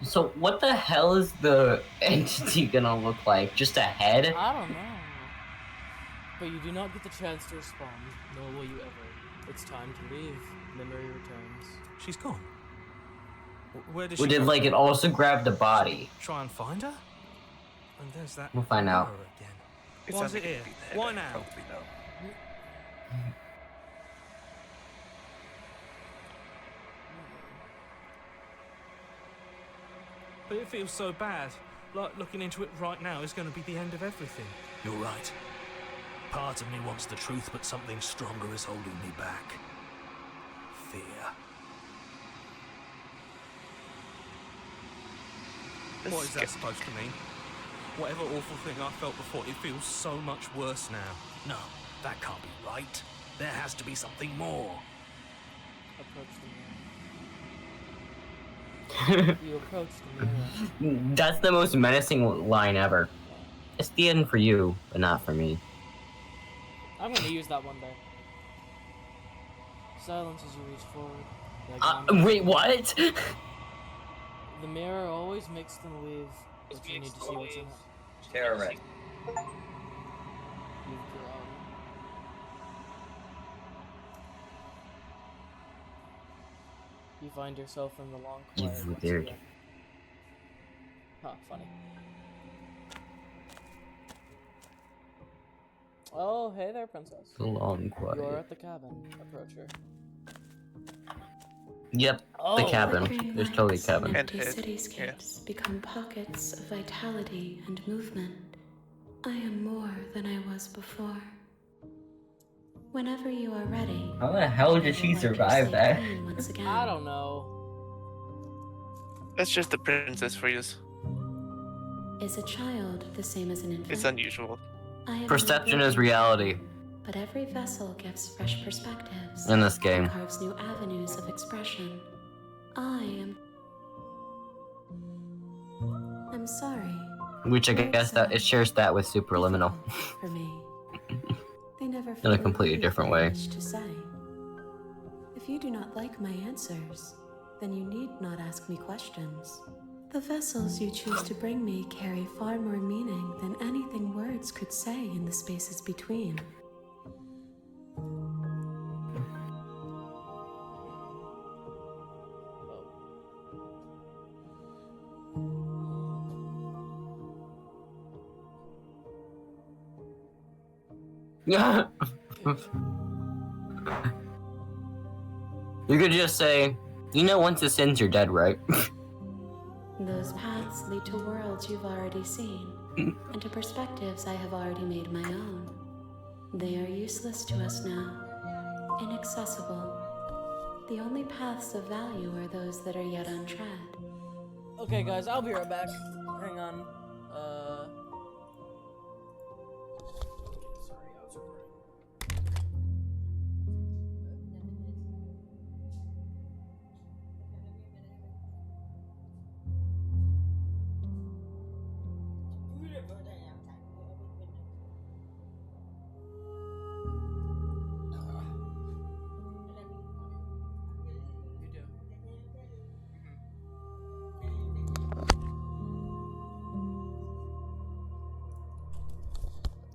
C: So what the hell is the entity gonna look like? Just a head?
A: I don't know. But you do not get the chance to respond, nor will you ever. It's time to leave. Memory returns.
D: She's gone. Where did she
C: Or did
D: go?
C: like it also grab the body?
D: Try and find her? And there's that
C: We'll find out.
D: horror again.
H: It
D: Why
H: sounds
D: is it
H: like
D: here?
H: it'd be the head,
D: Why
H: I'd
D: now?
H: probably know.
D: But it feels so bad. Like looking into it right now is going to be the end of everything. You're right. Part of me wants the truth, but something stronger is holding me back. Fear. What is that supposed to mean? Whatever awful thing I felt before, it feels so much worse now. No, that can't be right. There has to be something more.
A: Approach the mirror. You approach the mirror.
C: That's the most menacing line ever. It's the end for you, but not for me.
A: I'm gonna use that one day. Silence as you reach forward.
C: Wait, what?
A: The mirror always makes them leave, but you need to see what's in it.
E: Terrorist.
A: You've grown. You find yourself in the long quiet.
C: You've
A: once
C: withered.
A: again. Huh, funny. Oh, hey there, princess.
C: The long
A: You're
C: quiet.
A: at the cabin. Approach her.
C: Yep,
A: Oh.
C: the cabin. There's totally a cabin.
H: And
I: Empty
H: head,
I: cityscapes become pockets of vitality and movement. I am more than I was before. Whenever you are ready,
C: How the hell did
I: I
C: she
I: will let you
C: survive
I: see
C: that?
I: me once again.
A: I don't know.
H: That's just the princess for you.
I: Is a child the same as an infant?
H: It's unusual.
I: I am
C: Perception
I: not
C: is reality
I: but every vessel gives fresh perspectives.
C: in this game.
I: and carves new avenues of expression. I'm sorry.
C: Which I guess that it shares that with Superliminal.
I: For me. They never
C: In a completely different way.
I: much to say. If you do not like my answers, then you need not ask me questions. The vessels you choose to bring me carry far more meaning than anything words could say in the spaces between.
C: You could just say, you know, once it ends, you're dead, right?
I: Those paths lead to worlds you've already seen, and to perspectives I have already made my own. They are useless to us now, inaccessible. The only paths of value are those that are yet untread.
A: Okay, guys, I'll be right back. Hang on. Sorry, I was recording.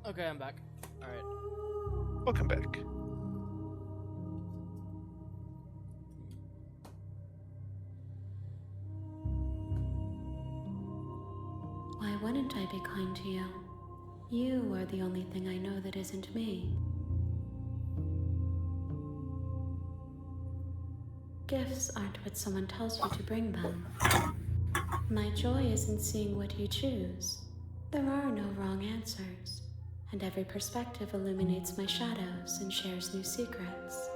A: Okay, I'm back. Alright.
H: Welcome back.
I: Why wouldn't I be kind to you? You are the only thing I know that isn't me. Gifts aren't what someone tells you to bring them. My joy is in seeing what you choose. There are no wrong answers, and every perspective illuminates my shadows and shares new secrets.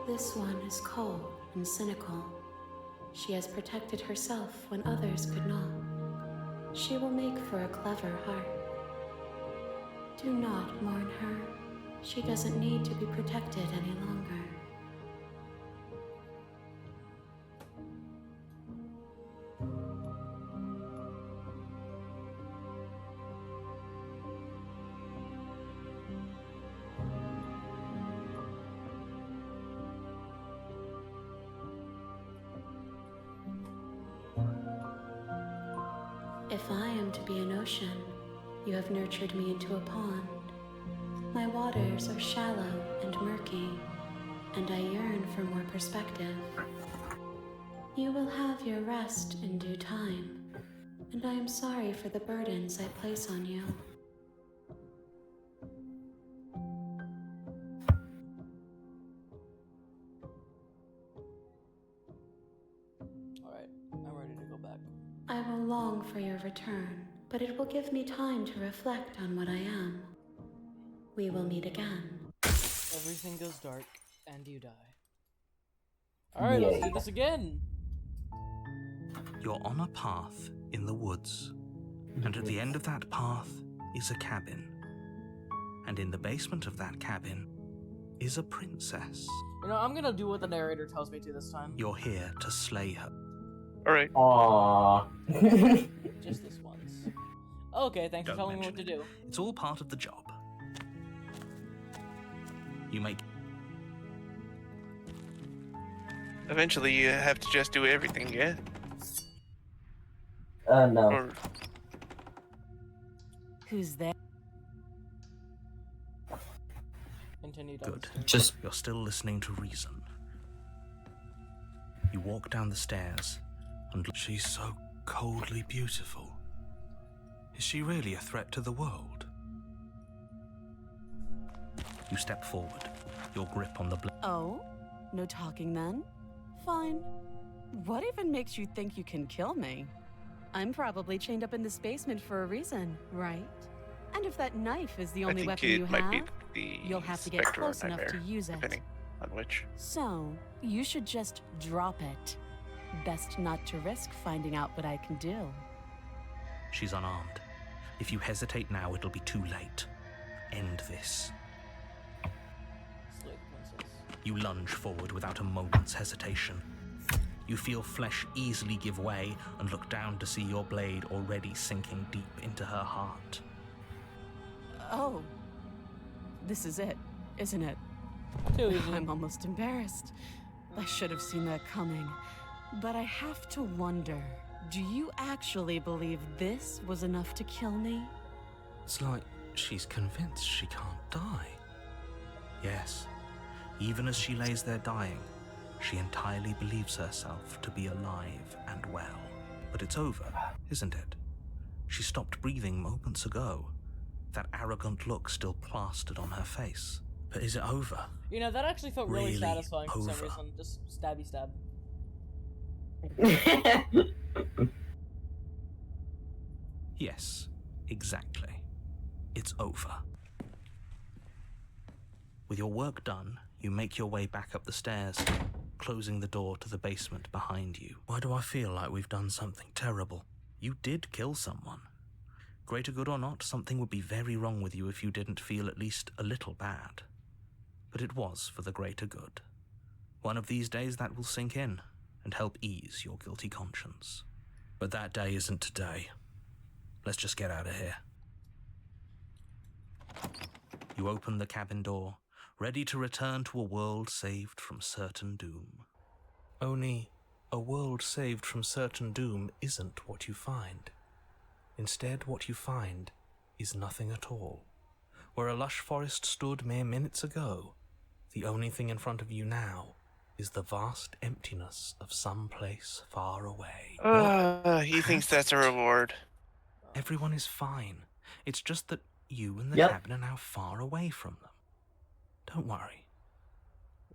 I: This one is cold and cynical. She has protected herself when others could not. She will make for a clever heart. Do not mourn her. She doesn't need to be protected any longer. If I am to be an ocean, you have nurtured me into a pond. My waters are shallow and murky, and I yearn for more perspective. You will have your rest in due time, and I am sorry for the burdens I place on you.
A: Alright, I'm ready to go back.
I: I will long for your return, but it will give me time to reflect on what I am. We will meet again.
A: Everything goes dark, and you die. Alright, let's do this again!
D: You're on a path in the woods, and at the end of that path is a cabin. And in the basement of that cabin is a princess.
A: You know, I'm gonna do what the narrator tells me to this time.
D: You're here to slay her.
H: Alright.
E: Aww.
A: Just this once. Okay, thanks for
D: Don't
A: telling me what to
D: mention
A: do.
D: It's all part of the job. You make...
H: Eventually you have to just do everything, yeah?
E: No.
H: Or
G: Who's there?
A: Continue
D: Good.
A: downstairs.
C: Just
D: You're still listening to reason. You walk down the stairs, and she's so coldly beautiful. Is she really a threat to the world? You step forward, your grip on the blade.
G: Oh? No talking then? Fine. What even makes you think you can kill me? I'm probably chained up in this basement for a reason, right? And if that knife is the
H: I
G: only
H: think
G: weapon
H: it
G: you
H: might
G: have,
H: be the
G: you'll have to get
H: Spectre or
G: close enough to
H: Nightmare,
G: use it.
H: depending on which.
G: So, you should just drop it. Best not to risk finding out what I can do.
D: She's unarmed. If you hesitate now, it'll be too late. End this.
A: Slay the princess.
D: You lunge forward without a moment's hesitation. You feel flesh easily give way and look down to see your blade already sinking deep into her heart.
G: Oh. This is it, isn't it?
A: Too easy.
G: I'm almost embarrassed. I should have seen that coming. But I have to wonder, do you actually believe this was enough to kill me?
D: It's like she's convinced she can't die. Yes, even as she lays there dying, she entirely believes herself to be alive and well. But it's over, isn't it? She stopped breathing moments ago. That arrogant look still plastered on her face. But is it over?
A: You know, that actually felt really
D: Really
A: satisfying for some
D: over.
A: reason. Just stabby stab.
D: Yes, exactly. It's over. With your work done, you make your way back up the stairs, closing the door to the basement behind you. Why do I feel like we've done something terrible? You did kill someone. Greater good or not, something would be very wrong with you if you didn't feel at least a little bad. But it was for the greater good. One of these days that will sink in and help ease your guilty conscience. But that day isn't today. Let's just get out of here. You open the cabin door, ready to return to a world saved from certain doom. Only, a world saved from certain doom isn't what you find. Instead, what you find is nothing at all. Where a lush forest stood mere minutes ago, the only thing in front of you now is the vast emptiness of some place far away.
H: He thinks that's a reward.
D: Everyone is fine. It's just that you and the
C: Yep.
D: cabin are now far away from them. Don't worry.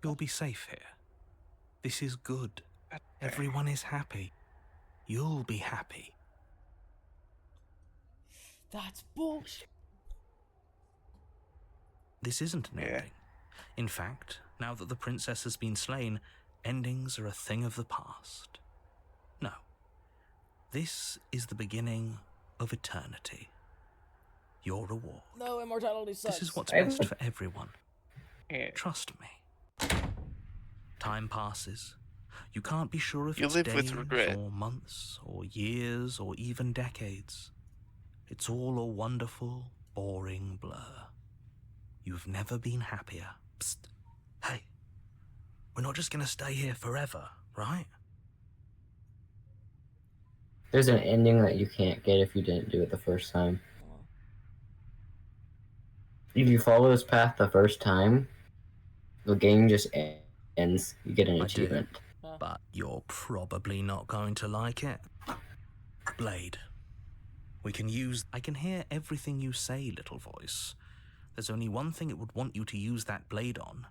D: You'll be safe here. This is good. Everyone is happy. You'll be happy.
A: That's bullshit.
D: This isn't an
H: Yeah.
D: ending. In fact, now that the princess has been slain, endings are a thing of the past. No. This is the beginning of eternity. Your reward.
A: No, immortality sucks.
D: This is what's
C: I-
D: best for everyone.
H: Yeah.
D: Trust me. Time passes. You can't be sure if
H: You
D: it's
H: live
D: days
H: with regret.
D: or months or years or even decades. It's all a wonderful, boring blur. You've never been happier. Psst. Hey, we're not just going to stay here forever, right?
C: There's an ending that you can't get if you didn't do it the first time. If you follow this path the first time, the game just ends. You get an
D: I do.
C: achievement.
D: But you're probably not going to like it. Blade. We can use... I can hear everything you say, little voice. There's only one thing it would want you to use that blade on,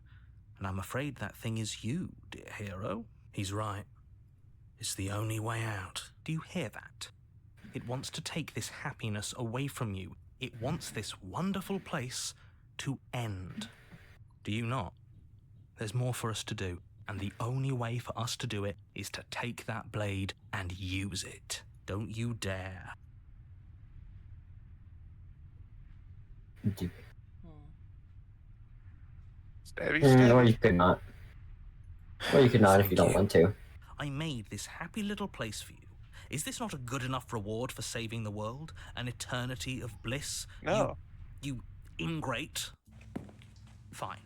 D: and I'm afraid that thing is you, dear hero. He's right. It's the only way out. Do you hear that? It wants to take this happiness away from you. It wants this wonderful place to end. Do you not? There's more for us to do, and the only way for us to do it is to take that blade and use it. Don't you dare.
H: Stabby,
C: Or
H: stabby.
C: you could not. Or you could not if
D: Thank
C: you don't
D: you.
C: want to.
D: I made this happy little place for you. Is this not a good enough reward for saving the world? An eternity of bliss?
H: No.
D: You ingrate. Fine.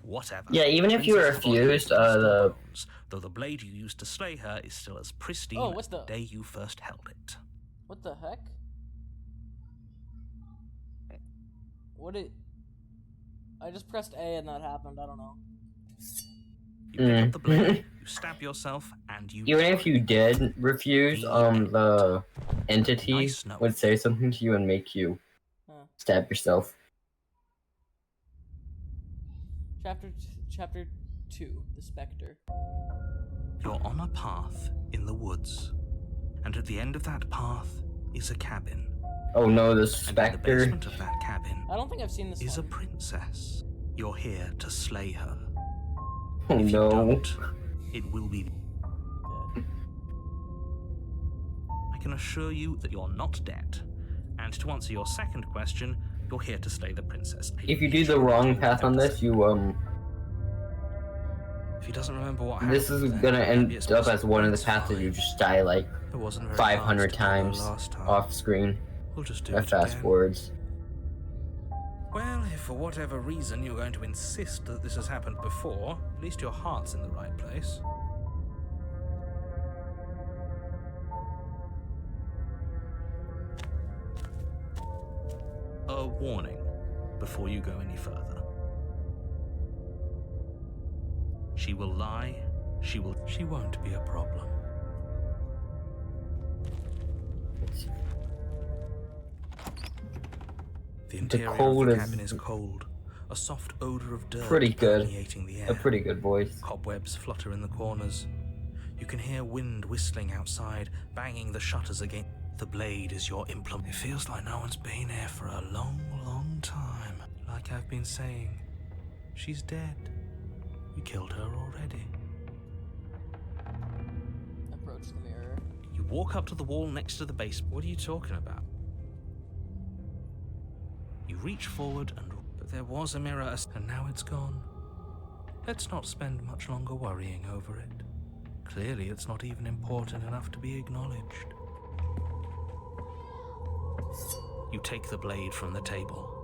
D: Whatever.
C: Yeah, even if you
D: Princess's body
C: refused,
D: is still
C: the
D: bones, though the blade you used to slay her is still as pristine
A: Oh,
D: as
A: what's
D: the
A: the-
D: day you first held it.
A: What the heck? What did... I just pressed A and that happened, I don't know.
D: You pick up the blade, you stab yourself, and you
C: even if
D: die.
C: you did refuse, the entity
D: Nice note.
C: would say something to you and make you
A: Huh.
C: stab yourself.
A: Chapter 2, The Spectre.
D: You're on a path in the woods, and at the end of that path is a cabin.
C: Oh no, the
D: And in the
C: specter.
D: basement of that cabin
A: I don't think I've seen this
D: is a
A: one.
D: princess. You're here to slay her.
C: Oh
D: If you
C: no.
D: don't, it will be...
A: Okay.
D: I can assure you that you're not dead. And to answer your second question, you're here to slay the princess.
C: If you do the wrong path on this, you
D: If he doesn't remember what happened,
C: this is
D: then
C: gonna
D: maybe
C: end
D: it's
C: up as one of the
D: it's
C: paths that you
D: fine.
C: just die like
D: It wasn't very
C: 500
D: fast to follow
C: times
D: last time.
C: off screen.
D: We'll just do
C: That
D: it
C: fast
D: again.
C: forwards.
D: Well, if for whatever reason you're going to insist that this has happened before, at least your heart's in the right place. A warning before you go any further. She will lie. She won't be a problem. The interior
C: cold
D: of the
C: is
D: cabin is cold. A soft odor of dirt
C: pretty good.
D: permeating the air.
C: A pretty good voice.
D: Cobwebs flutter in the corners. You can hear wind whistling outside, banging the shutters again. The blade is your implement. It feels like no one's been here for a long, long time. Like I've been saying, she's dead. We killed her already.
A: Approach the mirror.
D: You walk up to the wall next to the base. What are you talking about? You reach forward but there was a mirror and now it's gone. Let's not spend much longer worrying over it. Clearly it's not even important enough to be acknowledged. You take the blade from the table.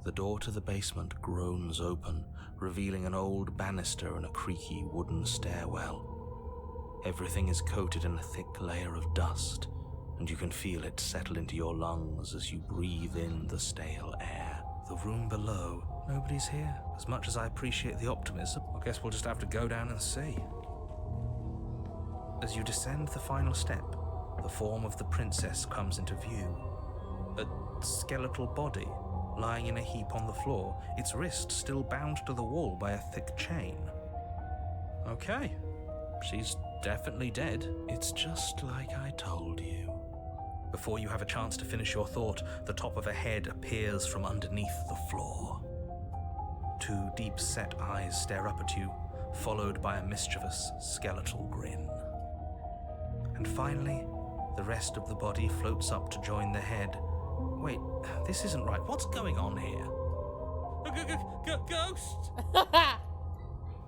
D: The door to the basement groans open, revealing an old banister and a creaky wooden stairwell. Everything is coated in a thick layer of dust, and you can feel it settle into your lungs as you breathe in the stale air. The room below, nobody's here. As much as I appreciate the optimism, I guess we'll just have to go down and see. As you descend the final step, the form of the princess comes into view. A skeletal body, lying in a heap on the floor, its wrist still bound to the wall by a thick chain. Okay, she's definitely dead. It's just like I told you. Before you have a chance to finish your thought, the top of a head appears from underneath the floor. Two deep-set eyes stare up at you, followed by a mischievous skeletal grin. And finally, the rest of the body floats up to join the head. Wait, this isn't right. What's going on here? Ghost!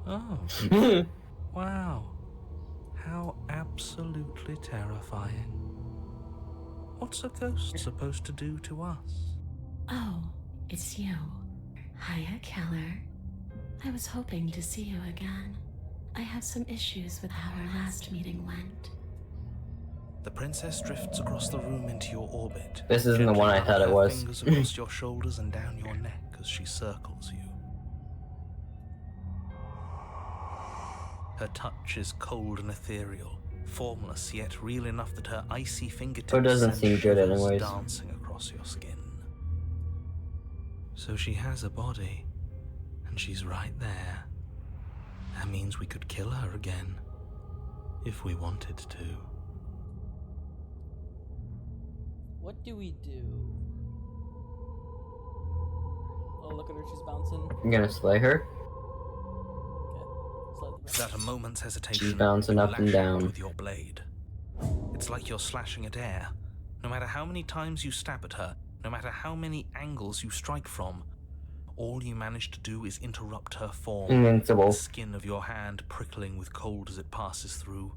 D: Oh. Wow. How absolutely terrifying. What's a ghost supposed to do to us?
I: Oh, it's you. Hiya, Keller. I was hoping to see you again. I have some issues with how our last meeting went.
D: The princess drifts across the room into your orbit.
C: This isn't the one I thought it was.
D: Fingers across your shoulders and down your neck as she circles you. Her touch is cold and ethereal, formless yet real enough that her icy fingertips
C: doesn't
D: send
C: seem good
D: shivers
C: anyways.
D: dancing across your skin. So she has a body, and she's right there. That means we could kill her again, if we wanted to.
A: What do we do? Oh, look at her, she's bouncing.
C: I'm gonna slay her.
A: Okay, slay the
D: Without a moment's hesitation,
C: She's bouncing
D: you
C: up and
D: lash out
C: down.
D: with your blade. It's like you're slashing at air. No matter how many times you stab at her, no matter how many angles you strike from, all you manage to do is interrupt her form.
C: Invincible.
D: The skin of your hand prickling with cold as it passes through,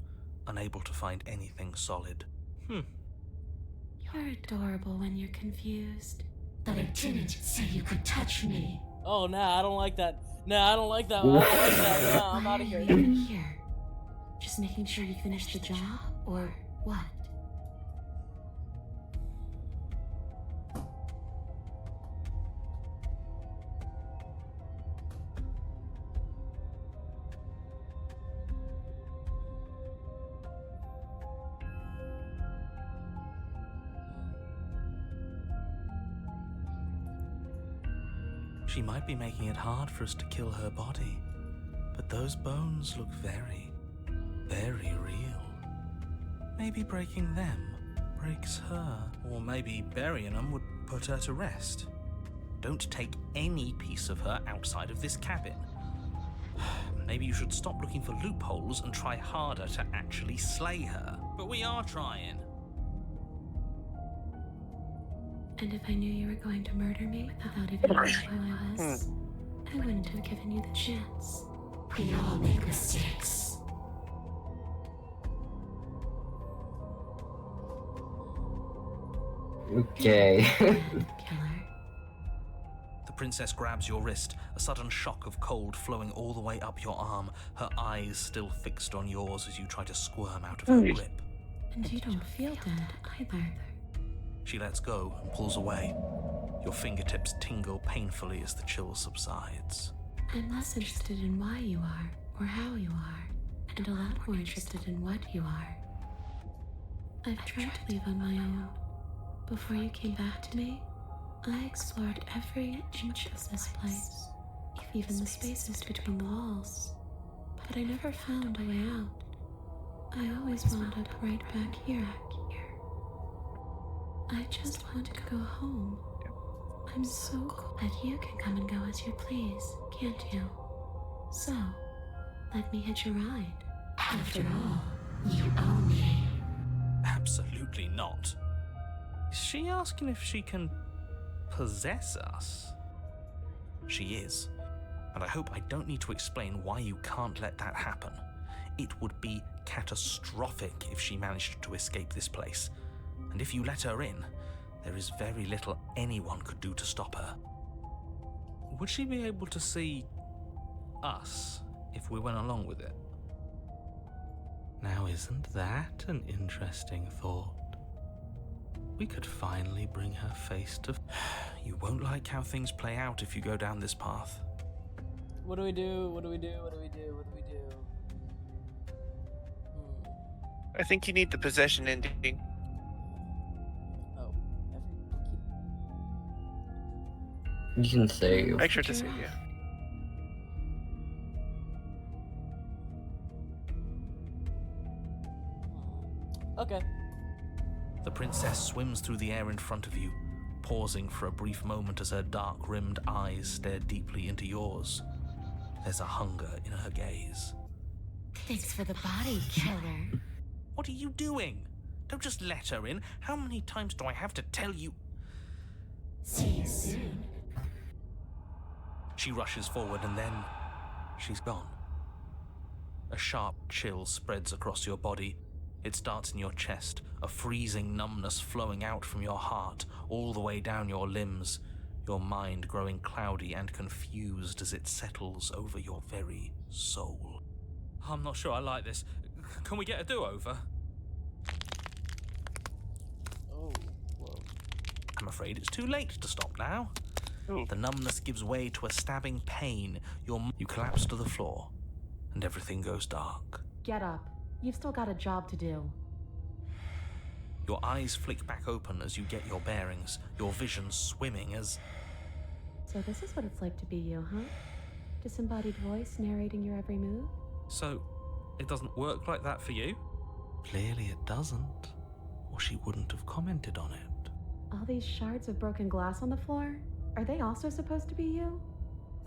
D: unable to find anything solid.
I: You're adorable when you're confused. But I didn't say you could touch me.
A: Oh, nah, I don't like that. Nah, I don't like that. I don't like that. Nah, I'm
I: Why
A: out of
I: are
A: here.
I: you even here? Just making sure you finish the job, or what?
D: She might be making it hard for us to kill her body, but those bones look very, very real. Maybe breaking them breaks her, or maybe burying them would put her to rest. Don't take any piece of her outside of this cabin. Maybe you should stop looking for loopholes and try harder to actually slay her. But we are trying.
I: And if I knew you were going to murder me without even knowing who I was, I wouldn't have given you the chance. We all make mistakes.
C: Okay.
I: Killer.
D: The princess grabs your wrist, a sudden shock of cold flowing all the way up your arm, her eyes still fixed on yours as you try to squirm out of her grip.
I: And you don't feel dead either.
D: She lets go and pulls away. Your fingertips tingle painfully as the chill subsides.
I: I'm less interested in why you are, or how you are, and a lot more interested in what you are. I've tried to leave on my own. Before you came back to me, I explored every inch of this place, even the spaces between the walls. But I never found a way out. I always wound up right back here. I just want to go home. I'm so glad you can come and go as you please, can't you? So, let me hitch a ride. After all, you own me.
D: Absolutely not. Is she asking if she can possess us? She is. And I hope I don't need to explain why you can't let that happen. It would be catastrophic if she managed to escape this place. And if you let her in, there is very little anyone could do to stop her. Would she be able to see us if we went along with it? Now, isn't that an interesting thought? We could finally bring her face to... You won't like how things play out if you go down this path.
A: What do we do? What do we do? What do we do? What do we do?
H: I think you need the possession ending.
A: Oh,
C: You can save.
H: Make sure to save, yeah.
A: Okay.
D: The princess swims through the air in front of you, pausing for a brief moment as her dark-rimmed eyes stare deeply into yours. There's a hunger in her gaze.
I: Thanks for the body, killer.
D: What are you doing? Don't just let her in. How many times do I have to tell you?
I: See you soon.
D: She rushes forward and then she's gone. A sharp chill spreads across your body. It starts in your chest, a freezing numbness flowing out from your heart, all the way down your limbs, your mind growing cloudy and confused as it settles over your very soul. I'm not sure I like this. Can we get a do-over?
A: Oh, whoa.
D: I'm afraid it's too late to stop now.
H: Ooh.
D: The numbness gives way to a stabbing pain. You collapse to the floor, and everything goes dark.
G: Get up. You've still got a job to do.
D: Your eyes flick back open as you get your bearings, your vision swimming as...
G: So this is what it's like to be you, huh? Disembodied voice narrating your every move?
D: So, it doesn't work like that for you? Clearly it doesn't, or she wouldn't have commented on it.
G: All these shards of broken glass on the floor? Are they also supposed to be you?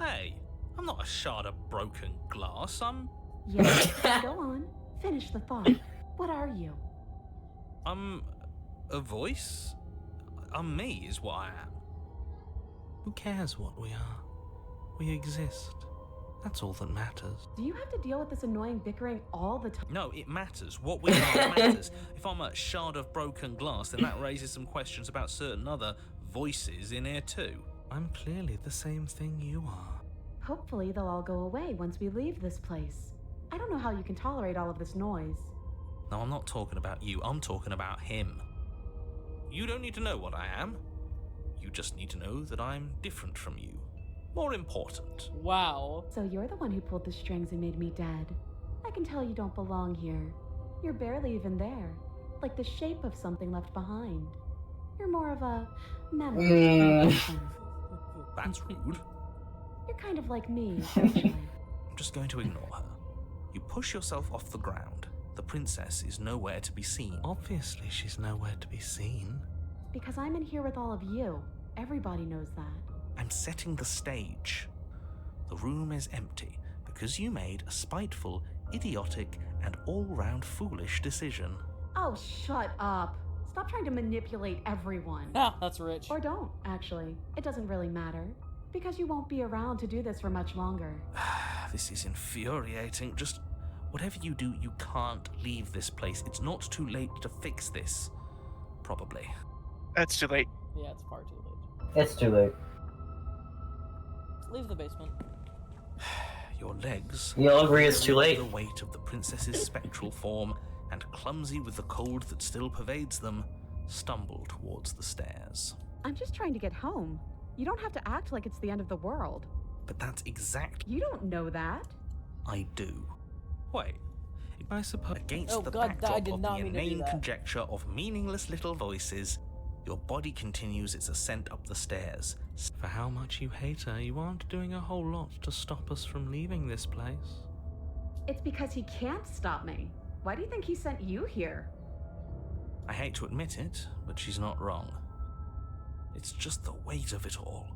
D: Hey, I'm not a shard of broken glass, I'm...
G: Yeah, go on. Finish the thought. What are you?
D: I'm a voice? I'm me is what I am. Who cares what we are? We exist. That's all that matters.
G: Do you have to deal with this annoying bickering all the time?
D: No, it matters. What we are matters. If I'm a shard of broken glass, then that raises some questions about certain other voices in here too. I'm clearly the same thing you are.
G: Hopefully they'll all go away once we leave this place. I don't know how you can tolerate all of this noise.
D: No, I'm not talking about you. I'm talking about him. You don't need to know what I am. You just need to know that I'm different from you. More important.
A: Wow.
G: So you're the one who pulled the strings and made me dead. I can tell you don't belong here. You're barely even there. Like the shape of something left behind. You're more of a memory.
D: That's rude.
G: You're kind of like me, actually.
D: I'm just going to ignore her. You push yourself off the ground. The princess is nowhere to be seen. Obviously, she's nowhere to be seen.
G: Because I'm in here with all of you. Everybody knows that.
D: I'm setting the stage. The room is empty because you made a spiteful, idiotic, and all-round foolish decision.
G: Oh, shut up. Stop trying to manipulate everyone.
A: Ah, that's rich.
G: Or don't, actually. It doesn't really matter. Because you won't be around to do this for much longer.
D: This is infuriating. Just whatever you do, you can't leave this place. It's not too late to fix this. Probably.
H: That's too late.
A: Yeah, it's far too late.
C: It's too late.
A: Leave the basement.
D: Your legs...
C: You all agree it's too late.
D: The weight of the princess's spectral form, and clumsy with the cold that still pervades them, stumble towards the stairs.
G: I'm just trying to get home. You don't have to act like it's the end of the world.
D: But that's exactly...
G: You don't know that.
D: I do. Wait. I suppose against
A: Oh
D: the
A: God, I
D: backdrop
A: did
D: of
A: not
D: the
A: mean to do
D: inane
A: that.
D: conjecture of meaningless little voices, your body continues its ascent up the stairs. For how much you hate her, you aren't doing a whole lot to stop us from leaving this place.
G: It's because he can't stop me.
J: Why do you think he sent you here?
D: I hate to admit it, but she's not wrong. It's just the weight of it all.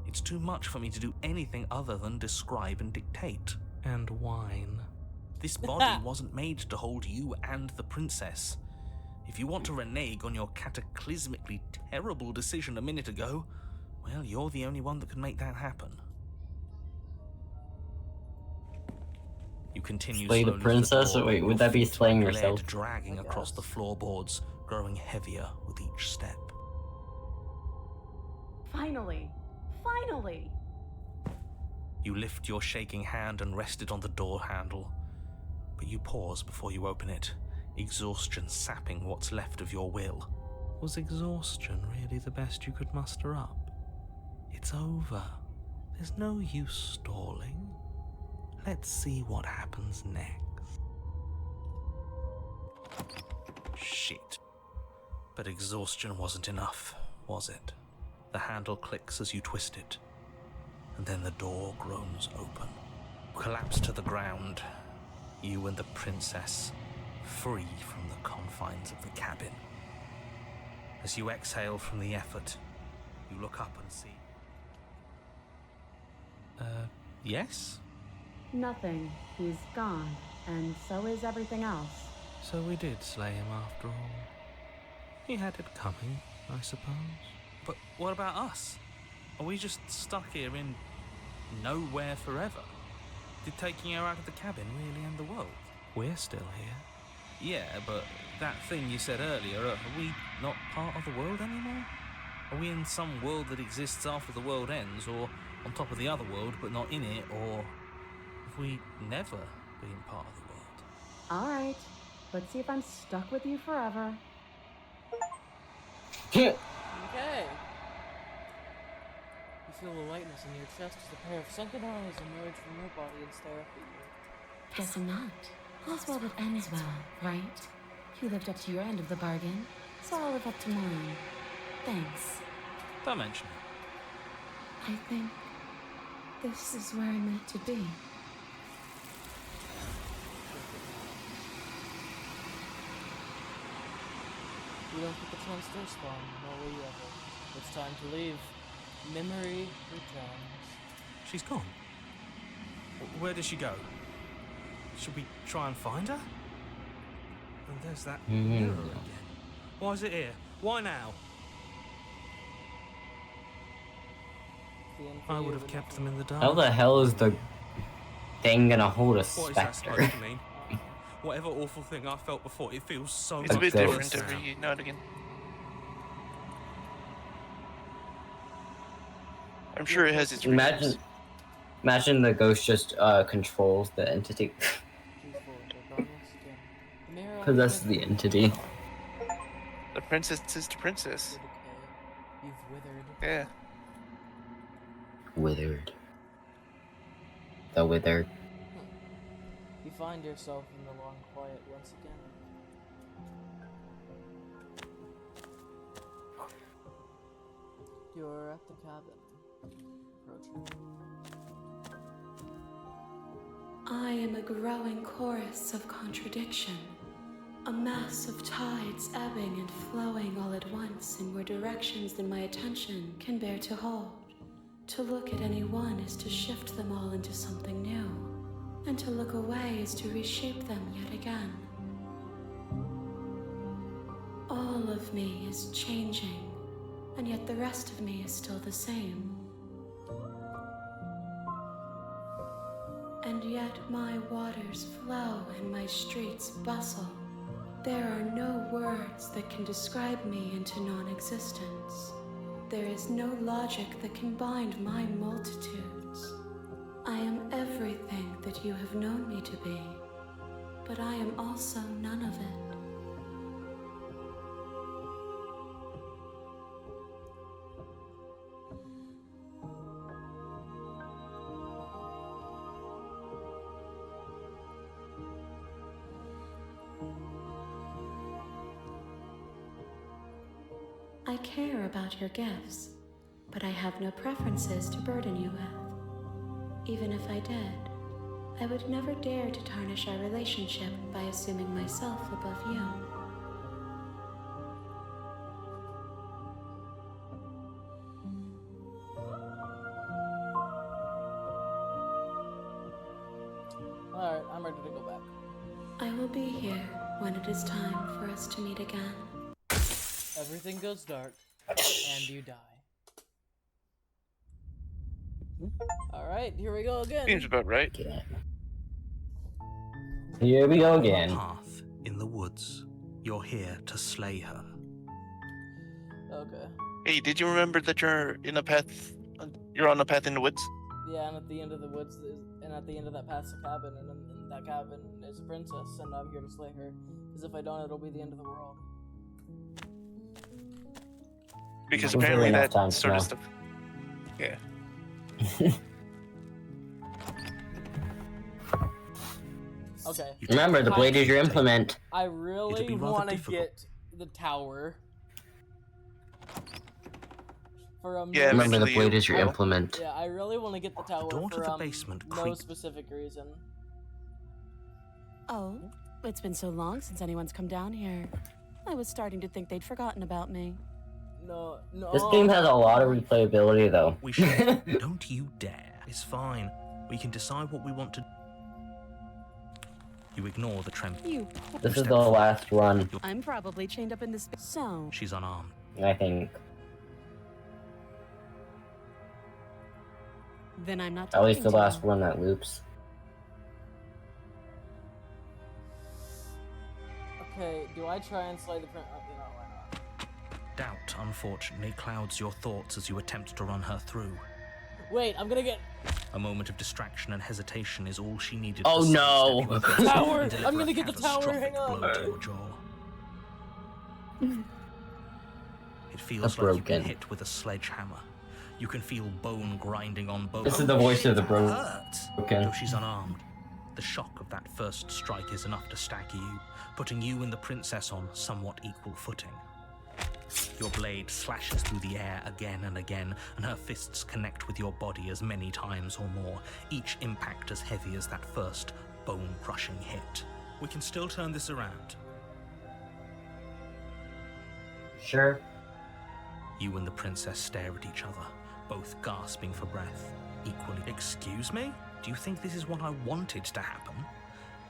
D: It's too much for me to do anything other than describe and dictate. And whine. This body wasn't made to hold you and the princess. If you want to renege on your cataclysmically terrible decision a minute ago, well, you're the only one that can make that happen. You continue
C: Slay the
D: slowly to
C: princess?
D: door,
C: Wait,
D: your
C: would that be
D: feet
C: slaying
D: like
C: yourself?
D: lead dragging
A: I
D: across the
A: guess.
D: floorboards, growing heavier with each step.
J: Finally! Finally!
D: You lift your shaking hand and rest it on the door handle, but you pause before you open it, exhaustion sapping what's left of your will. Was exhaustion really the best you could muster up? It's over. There's no use stalling. Let's see what happens next. Shit. But exhaustion wasn't enough, was it? The handle clicks as you twist it, and then the door groans open. Collapse to the ground, you and the princess, free from the confines of the cabin. As you exhale from the effort, you look up and see... yes?
J: Nothing. He's gone, and so is everything else.
D: So we did slay him after all. He had it coming, I suppose. But what about us? Are we just stuck here in nowhere forever? Did taking her out of the cabin really end the world? We're still here. Yeah, but that thing you said earlier, are we not part of the world anymore? Are we in some world that exists after the world ends, or on top of the other world but not in it, or have we never been part of the world?
J: Alright, let's see if I'm stuck with you forever.
A: Okay. You feel a lightness in your chest as a pair of sunken eyes emerge from your body and stare up at you.
I: Guess I'm not. All's well that ends well, right? You lived up to your end of the bargain, so I'll live up to mine. Thanks.
D: Don't mention it.
I: I think this is where I'm meant to be.
A: You don't get the chance to respond, nor will you ever. It's time to leave. Memory returns.
D: She's gone. Where did she go? Should we try and find her? And there's that mirror again. Why is it here? Why now? I would have kept them in the dark.
C: How the hell is the thing gonna hold a
D: What is that
C: specter?
D: supposed to mean? Whatever awful thing I felt before, it feels so
H: It's a
D: much
H: bit
C: ghost
H: different
D: worse
H: every
D: now.
H: now and again. I'm sure it has its reasons.
C: Imagine the ghost just controls the entity. Possesses the entity.
H: The princess is the princess.
A: You've withered.
H: Yeah.
C: Withered. The withered.
A: You find yourself in the long quiet once again. You're at the cabin. Approaching.
I: I am a growing chorus of contradiction. A mass of tides ebbing and flowing all at once in more directions than my attention can bear to hold. To look at any one is to shift them all into something new, and to look away is to reshape them yet again. All of me is changing, and yet the rest of me is still the same. And yet my waters flow and my streets bustle. There are no words that can describe me into non-existence. There is no logic that can bind my multitudes. I am everything that you have known me to be, but I am also none of it. I care about your gifts, but I have no preferences to burden you with. Even if I did, I would never dare to tarnish our relationship by assuming myself above you.
A: Alright, I'm ready to go back.
I: I will be here when it is time for us to meet again.
A: Everything goes dark, and you die. Alright, here we go again.
H: Seems about right.
C: Here we go again.
D: Path in the woods. You're here to slay her.
A: Okay.
H: Hey, did you remember that you're in a path? You're on a path in the woods.
A: Yeah, and at the end of the woods, and at the end of that path's a cabin, and in that cabin is a princess, and I'm here to slay her. Because if I don't, it'll be the end of the world.
H: Because
C: We've
H: apparently
C: really
H: that
C: enough time
H: sort of
C: now.
H: stuff. Yeah.
A: Okay.
C: Remember, the blade is your implement.
A: I
D: It'd
A: really
D: be rather
A: want to
D: difficult.
A: get the tower. For
H: Yeah,
C: Remember, the
H: eventually
C: blade
H: you-
C: is your implement.
A: Yeah, I really want to get the tower
D: door to
A: for
D: the basement
A: no
D: creaked.
A: specific reason.
G: Oh, it's been so long since anyone's come down here. I was starting to think they'd forgotten about me.
A: No.
C: This game has a lot of replayability, though.
D: We should. Don't you dare. It's fine. We can decide what we want to. You ignore the tremor.
G: You.
C: This is the last run,
G: I'm probably chained up in this. So.
D: She's unarmed.
C: I think.
G: Then I'm not.
C: At least the
G: talking to
C: last
G: you.
C: one that loops.
A: Okay, do I try and slay the prince? Oh, you know, why not?
D: Doubt, unfortunately, clouds your thoughts as you attempt to run her through.
A: Wait, I'm gonna get
D: A moment of distraction and hesitation is all she needed.
C: Oh,
D: to
C: no.
D: sidestep you
A: Tower!
D: and deliver
A: I'm gonna
D: a
A: get the tower,
D: catastrophic
A: hang on.
D: blow to your jaw. It feels
C: That's
D: like you've been
C: broken.
D: hit with a sledgehammer. You can feel bone grinding on bone.
C: This is the voice of the
D: That
C: broken.
D: hurts. Though she's unarmed. The shock of that first strike is enough to stagger you, putting you and the princess on somewhat equal footing. Your blade slashes through the air again and again, and her fists connect with your body as many times or more, each impact as heavy as that first bone-crushing hit. We can still turn this around.
C: Sure.
D: You and the princess stare at each other, both gasping for breath, equally. Excuse me? Do you think this is what I wanted to happen?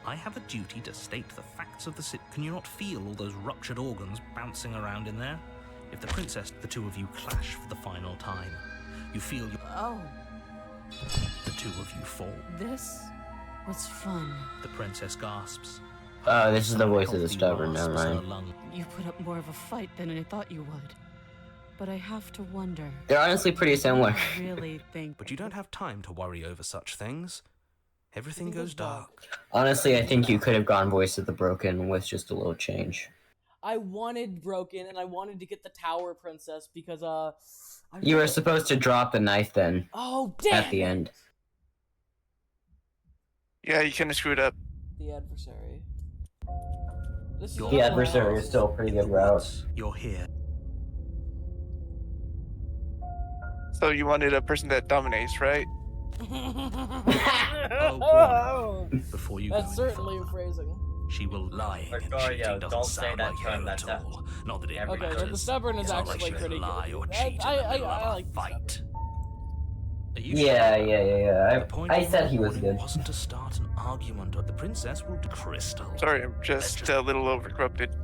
D: I have a duty to state the facts of the Can you not feel all those ruptured organs bouncing around in there? If the princess, the two of you clash for the final time. You feel
G: Oh,
D: the two of you fall.
G: this was fun.
D: The princess gasps.
C: This is the voice of the
D: Healthy
C: stubborn, never
D: rasps her
C: mind.
D: lung.
G: You put up more of a fight than I thought you would. But I have to wonder.
C: They're honestly pretty similar.
G: I really think.
D: But you don't have time to worry over such things. Everything goes dark.
C: Honestly, I think you could have gone voice of the broken with just a little change.
A: I wanted broken, and I wanted to get the tower princess because
C: You were supposed to drop the knife then.
A: Oh damn!
C: At the end.
H: Yeah, you kind of screwed up.
A: The adversary. This is
C: The
A: another
C: adversary
A: one.
C: is still a pretty good route.
D: You're here.
H: So you wanted a person that dominates, right?
D: Oh, before you
A: That's
D: go any
A: certainly
D: further,
A: phrasing.
D: she will lying and
E: Gregorio,
D: cheating doesn't
E: don't say
D: sound
E: that
D: like
E: term,
D: her
E: that's
D: at all. Not that it
E: Okay,
D: matters.
A: the stubborn is
D: It's not like
A: actually
D: she would
A: pretty
D: lie
A: good.
D: or cheat
A: I
D: in the middle of a
A: like the
D: fight. Are you
C: Yeah,
D: sure?
C: yeah.
D: The point
C: I
D: of
C: said
D: the
C: he was
D: warning
C: good.
D: wasn't to start an argument, but the princess will do crystal.
H: Sorry, I'm just a little overcorrupted.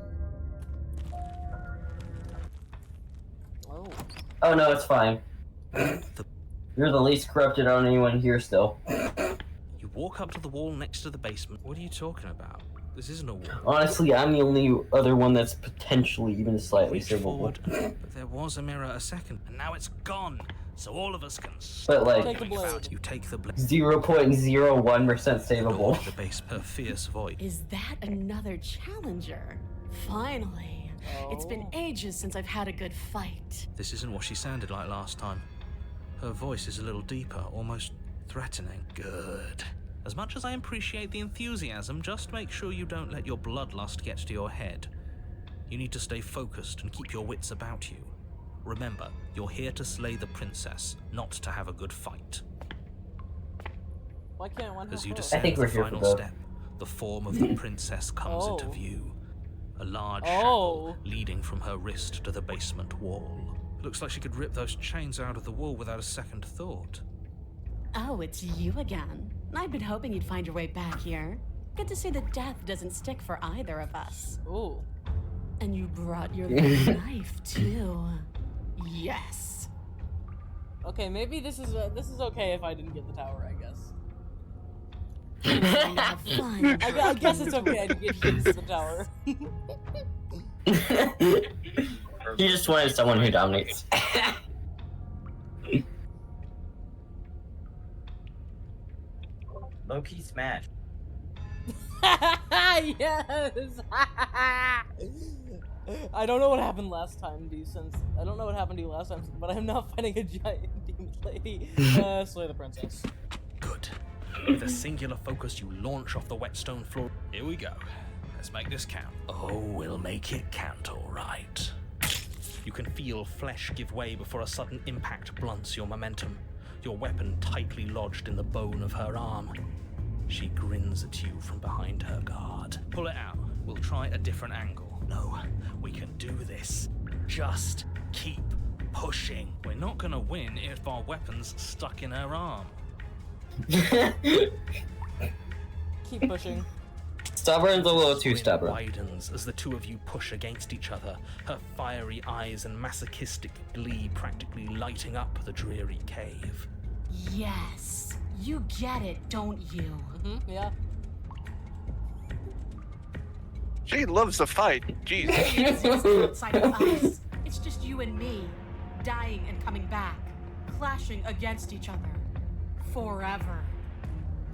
A: Oh.
C: Oh no, it's fine. You're the least corrupted on anyone here still.
D: You walk up to the wall next to the basement. What are you talking about? This isn't a wall.
C: Honestly, I'm the only other one that's potentially even slightly
D: Reach
C: savable.
D: forward, but there was a mirror a second, and now it's gone. So all of us can
C: But, like,
A: Take the blade.
D: You take the blade.
C: 0.01%
D: Door
C: savable.
D: to the base, her fierce voice.
G: Is that another challenger? Finally. It's been ages since I've had a good fight.
D: This isn't what she sounded like last time. Her voice is a little deeper, almost threatening. Good. As much as I appreciate the enthusiasm, just make sure you don't let your bloodlust get to your head. You need to stay focused and keep your wits about you. Remember, you're here to slay the princess, not to have a good fight.
A: Why can't one
D: As
A: have
D: you
A: both?
C: I think
D: descend
C: we're
D: the
C: here for
D: final
C: both.
D: step, the form of the princess comes into
A: Oh.
D: view. A large
A: Oh.
D: shackle leading from her wrist to the basement wall. Looks like she could rip those chains out of the wall without a second thought.
G: Oh, it's you again. I've been hoping you'd find your way back here. Good to see that death doesn't stick for either of us.
A: Ooh.
G: And you brought your little knife, too. Yes.
A: Okay, maybe this is okay if I didn't get the tower, I guess.
G: Time to have fun.
A: I guess it's okay I didn't get to use the tower.
C: He just wanted someone who dominates.
E: Low-key smash.
A: Yes! I don't know what happened last time, Decent. I don't know what happened to you last time, but I'm not fighting a giant demon lady. Slay the princess.
D: Good. With a singular focus, you launch off the whetstone floor. Here we go. Let's make this count. Oh, we'll make it count, all right. You can feel flesh give way before a sudden impact blunts your momentum, your weapon tightly lodged in the bone of her arm. She grins at you from behind her guard. Pull it out. We'll try a different angle. No, we can do this. Just keep pushing. We're not gonna win if our weapon's stuck in her arm.
A: Keep pushing.
C: Stubborn's a little too
D: Grin
C: stubborn.
D: widens as the two of you push against each other, her fiery eyes and masochistic glee practically lighting up the dreary cave.
G: Yes. You get it, don't you?
A: Yeah.
H: She loves to fight. Jeez.
G: It's outside of us. It's just you and me, dying and coming back, clashing against each other. Forever.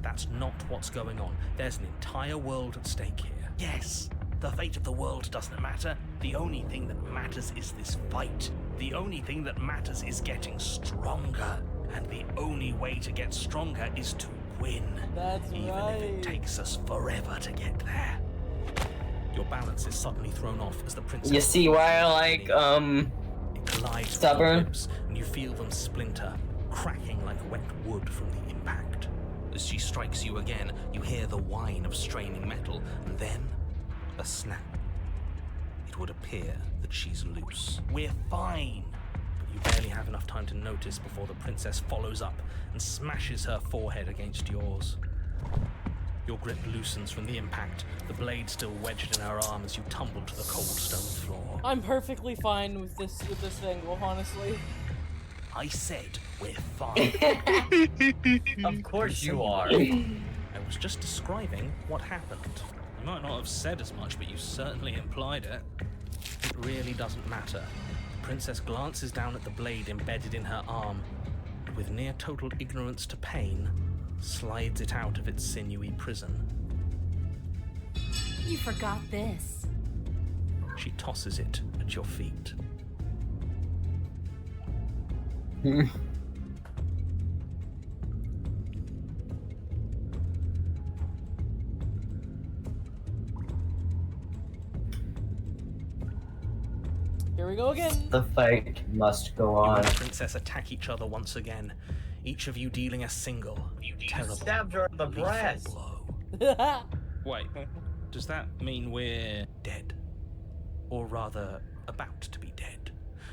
D: That's not what's going on. There's an entire world at stake here. Yes, the fate of the world doesn't matter. The only thing that matters is this fight. The only thing that matters is getting stronger. And the only way to get stronger is to win.
A: That's
D: even
A: right.
D: if it takes us forever to get there. Your balance is suddenly thrown off as the princess...
C: You see why I like,
D: It collides with
C: stubborn?
D: your ribs, and you feel them splinter, cracking like wet wood from the impact. As she strikes you again, you hear the whine of straining metal, and then a snap. It would appear that she's loose. We're fine! But you barely have enough time to notice before the princess follows up and smashes her forehead against yours. Your grip loosens from the impact, the blade still wedged in her arm as you tumble to the cold stone floor.
A: I'm perfectly fine with this angle, honestly.
D: I said we're fine.
E: Of course you are.
D: I was just describing what happened. You might not have said as much, but you certainly implied it. It really doesn't matter. The princess glances down at the blade embedded in her arm, and with near total ignorance to pain, slides it out of its sinewy prison.
G: You forgot this.
D: She tosses it at your feet.
A: Here we go again.
C: The fight must go
D: You
C: on.
D: and the princess attack each other once again, each of you dealing a single, terrible,
E: Stabbed her in the
D: lethal
E: breast.
D: blow. Wait, does that mean we're dead? Or rather, about to be dead?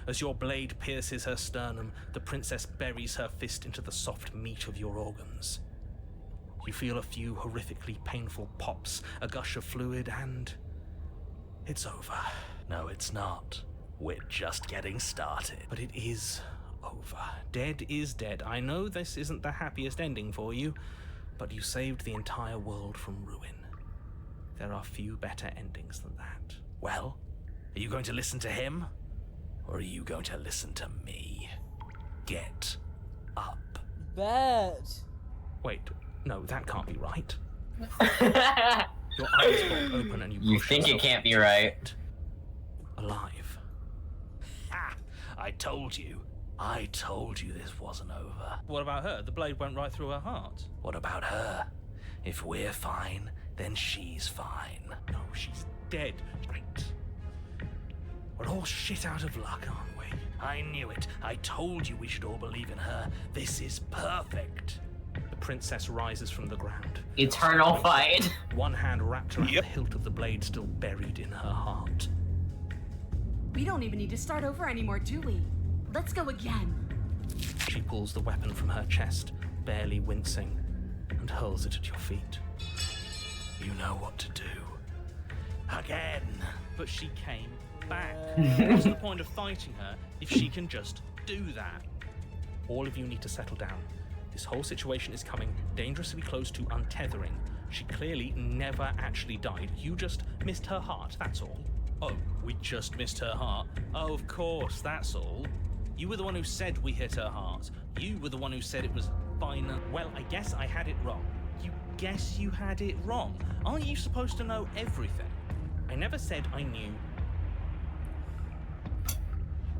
D: As your blade pierces her sternum, the princess buries her fist into the soft meat of your organs. You feel a few horrifically painful pops, a gush of fluid, and it's over. No, it's not. We're just getting started. But it is over. Dead is dead. I know this isn't the happiest ending for you, but you saved the entire world from ruin. There are few better endings than that. Well, are you going to listen to him? Or are you going to listen to me? Get up.
A: Bet.
D: Wait, no, that can't be right. Your eyes pop open and
C: You
D: push
C: think it
D: yourself
C: can't be right?
D: alive. Ah, I told you. I told you this wasn't over. What about her? The blade went right through her heart. What about her? If we're fine, then she's fine. No, she's dead. Right. We're all shit out of luck, aren't we? I knew it. I told you we should all believe in her. This is perfect. The princess rises from the ground.
C: Eternal fight.
D: One hand wrapped around the hilt of the blade still buried in her heart.
J: We don't even need to start over anymore, do we? Let's go again.
D: She pulls the weapon from her chest, barely wincing, and hurls it at your feet. You know what to do. Again! But she came back. What's the point of fighting her if she can just do that? All of you need to settle down. This whole situation is coming dangerously close to untethering. She clearly never actually died. You just missed her heart, that's all. Oh, we just missed her heart? Oh, of course, that's all. You were the one who said we hit her heart. You were the one who said it was fine. Well, I guess I had it wrong. You guess you had it wrong. Aren't you supposed to know everything? I never said I knew.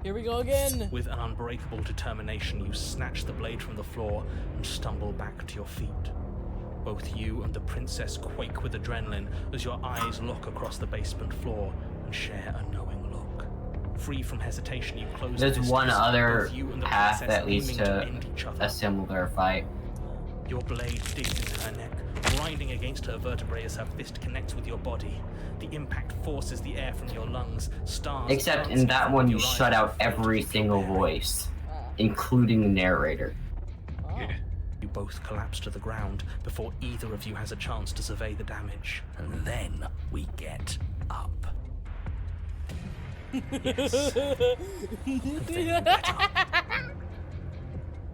A: Here we go again.
D: With an unbreakable determination, you snatch the blade from the floor and stumble back to your feet. Both you and the princess quake with adrenaline as your eyes look across the basement floor and share a knowing look. Free from hesitation, you close the
C: There's
D: distance,
C: one other
D: both you and the
C: path
D: princess
C: that leads
D: aiming
C: to
D: end each other.
C: a similar fight.
D: Your blade digs into her neck, grinding against her vertebrae as her fist connects with your body. The impact forces the air from your lungs. Stars.
C: Except in that one, you shut out every single voice, including the narrator.
D: Yeah. You both collapse to the ground before either of you has a chance to survey the damage. And then we get up. Yes. And then you get up.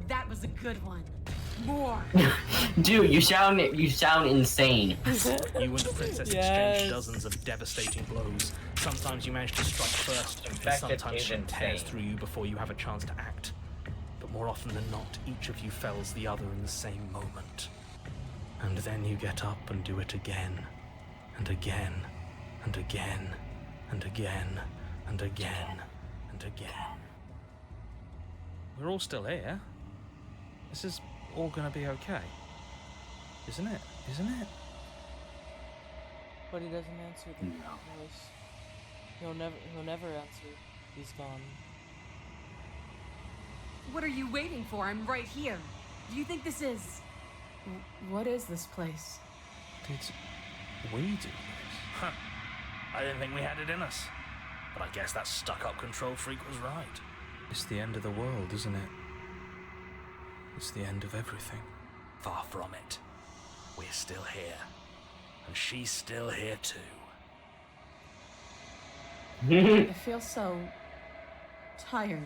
J: That was a good one. More.
C: Dude, you sound insane.
D: You and the princess exchange dozens of devastating blows. Sometimes you manage to strike first, and sometimes she tears through you before you have a chance to act. But more often than not, each of you fells the other in the same moment. And then you get up and do it again, and again, and again, and again, and again, and again. We're all still here. This is all gonna be okay. Isn't it? Isn't it?
A: But he doesn't answer the voice. He'll never answer. He's gone.
J: What are you waiting for? I'm right here. Do you think this is...
G: What is this place?
D: Did we do this? Huh. I didn't think we had it in us. But I guess that stuck-up control freak was right. It's the end of the world, isn't it? It's the end of everything. Far from it. We're still here. And she's still here too.
G: I feel so... tired.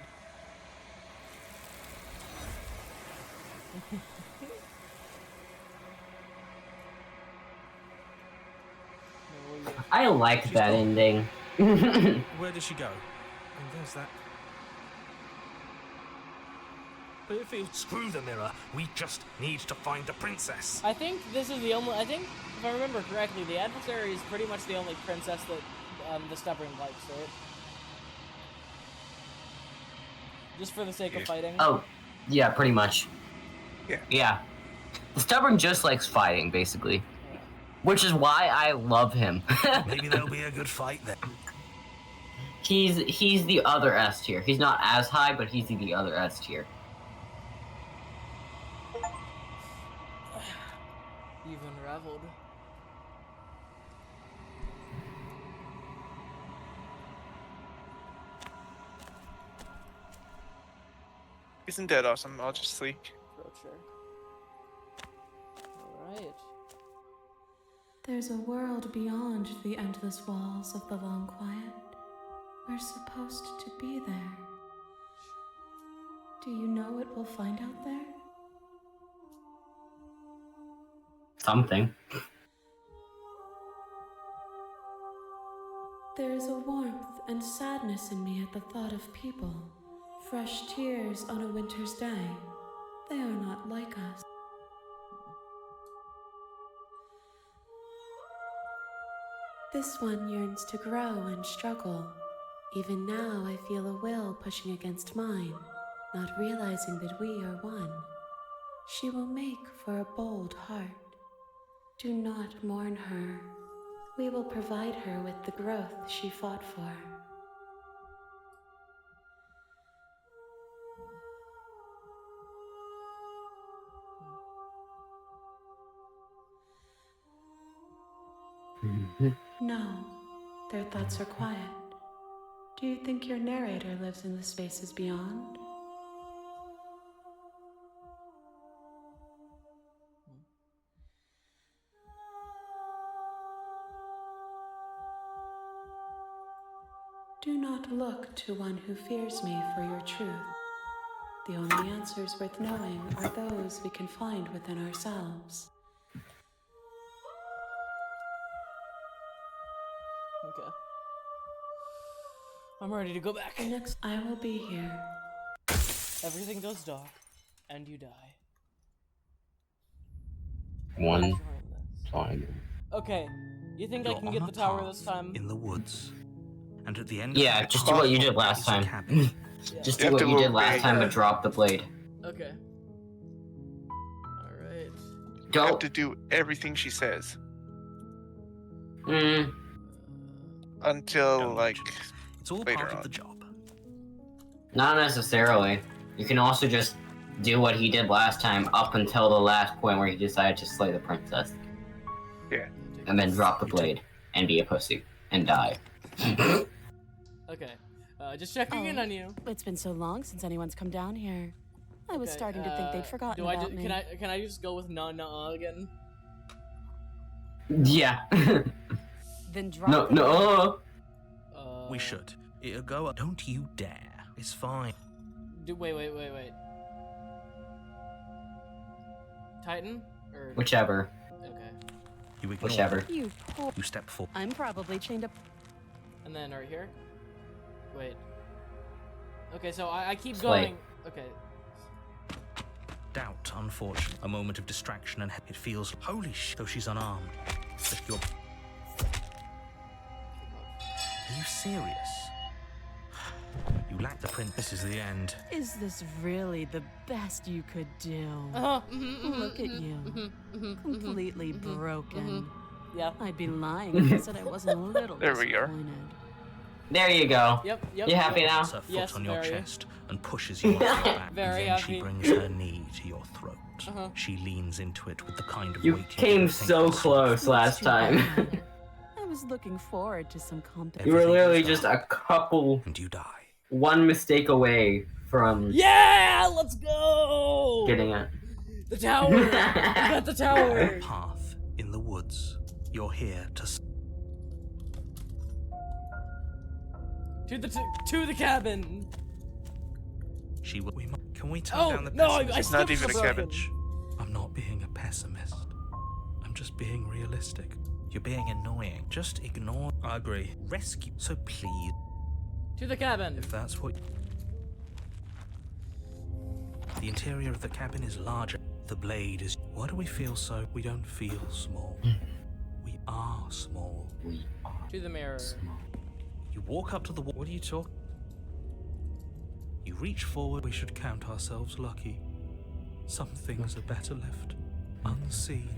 C: I like that ending.
D: Where did she go? And there's that. But it feels... Screw the mirror. We just need to find the princess.
A: I think this is the only... I think, if I remember correctly, the adversary is pretty much the only princess that the stubborn likes, right? Just for the sake of fighting.
C: Oh, yeah, pretty much.
H: Yeah.
C: Yeah. The stubborn just likes fighting, basically. Which is why I love him.
D: Maybe there'll be a good fight then.
C: He's the other S tier. He's not as high, but he's the other S tier.
A: You've unraveled.
H: Isn't that awesome? I'll just sleep.
A: Sure. Alright.
I: There's a world beyond the endless walls of the long quiet. We're supposed to be there. Do you know what we'll find out there?
C: Something.
I: There is a warmth and sadness in me at the thought of people. Fresh tears on a winter's day. They are not like us. This one yearns to grow and struggle. Even now I feel a will pushing against mine, not realizing that we are one. She will make for a bold heart. Do not mourn her. We will provide her with the growth she fought for. No, their thoughts are quiet. Do you think your narrator lives in the spaces beyond? Do not look to one who fears me for your truth. The only answers worth knowing are those we can find within ourselves.
A: Okay. I'm ready to go back.
I: The next, I will be here.
A: Everything goes dark, and you die.
K: One
A: Join this.
K: time.
A: Okay. You think I
D: You're
A: can
D: on
A: get
D: a
A: the tower
D: path
A: this time?
D: in the woods. And at the end
C: Yeah,
D: of the
C: just do
D: path
C: what you did last
D: is a
C: time.
D: cabin.
A: Yeah.
C: Just
H: You
C: do
H: have
C: what
H: to
C: you did
H: obey.
C: last time, but drop the blade.
A: Okay. Alright.
H: You have
C: Don't.
H: to do everything she says
C: Mm,
H: until
D: Don't
H: like
D: mention it. It's all
H: later
D: part of
H: on.
D: the job.
C: not necessarily. You can also just do what he did last time up until the last point where he decided to slay the princess.
H: Yeah.
C: And then drop the blade and be a pussy and die.
A: Okay. Just checking in on you.
G: It's been so long since anyone's come down here. I was
A: Okay,
G: starting to think they'd forgotten
A: do I
G: about me.
A: Can I just go with no again?
C: Yeah.
G: Then drop
C: No,
G: the
C: no.
D: We should. It'll go. Don't you dare. It's fine.
A: Wait. Titan? Or
C: Whichever.
A: okay.
D: You ignore.
C: Whichever.
G: You poor...
D: You step forward.
G: I'm probably chained up.
A: And then right here? Wait. Okay, so I keep
C: Slay.
A: going. Okay.
D: Doubt, unfortunately. A moment of distraction and it feels. Holy sh! Though she's unarmed. But you're. Are you serious? You lack the print. This is the end.
G: Is this really the best you could do? Look at you. Completely broken.
A: Yeah.
G: I'd be lying if I said I wasn't a little
H: There we are.
G: disappointed.
C: There you go.
A: Yep.
C: You happy now?
D: Puts her foot
A: Yes,
D: on your
A: very.
D: chest and pushes you off your back.
A: Very
D: and then
A: happy.
D: she brings her knee to your throat.
A: Uh-huh.
D: She leans into it with the kind of
C: You
D: weight
C: came
D: wouldn't think
C: so
D: was
C: close last
G: Too
C: time.
G: bad. I was looking forward to some company.
C: You were
D: Everything
C: literally
D: is
C: just
D: done.
C: a couple,
D: And you die.
C: one mistake away from
A: Yeah! Let's go!
C: getting it.
A: The tower! We got the tower!
D: Path in the woods. You're here to.
A: To the cabin!
D: She will. Can we turn
A: Oh,
D: down the
A: no, I
D: pessimism?
H: It's not
A: skipped
H: even a
A: the broken.
H: cabbage.
D: I'm not being a pessimist. I'm just being realistic. You're being annoying. Just ignore. I agree. Rescue. So please,
A: To the cabin!
D: if that's what. The interior of the cabin is larger. The blade is. Why do we feel so? We don't feel small. We are small.
A: To the mirror.
D: You walk up to the wall. What are you talking? You reach forward. We should count ourselves lucky. Some things are better left unseen.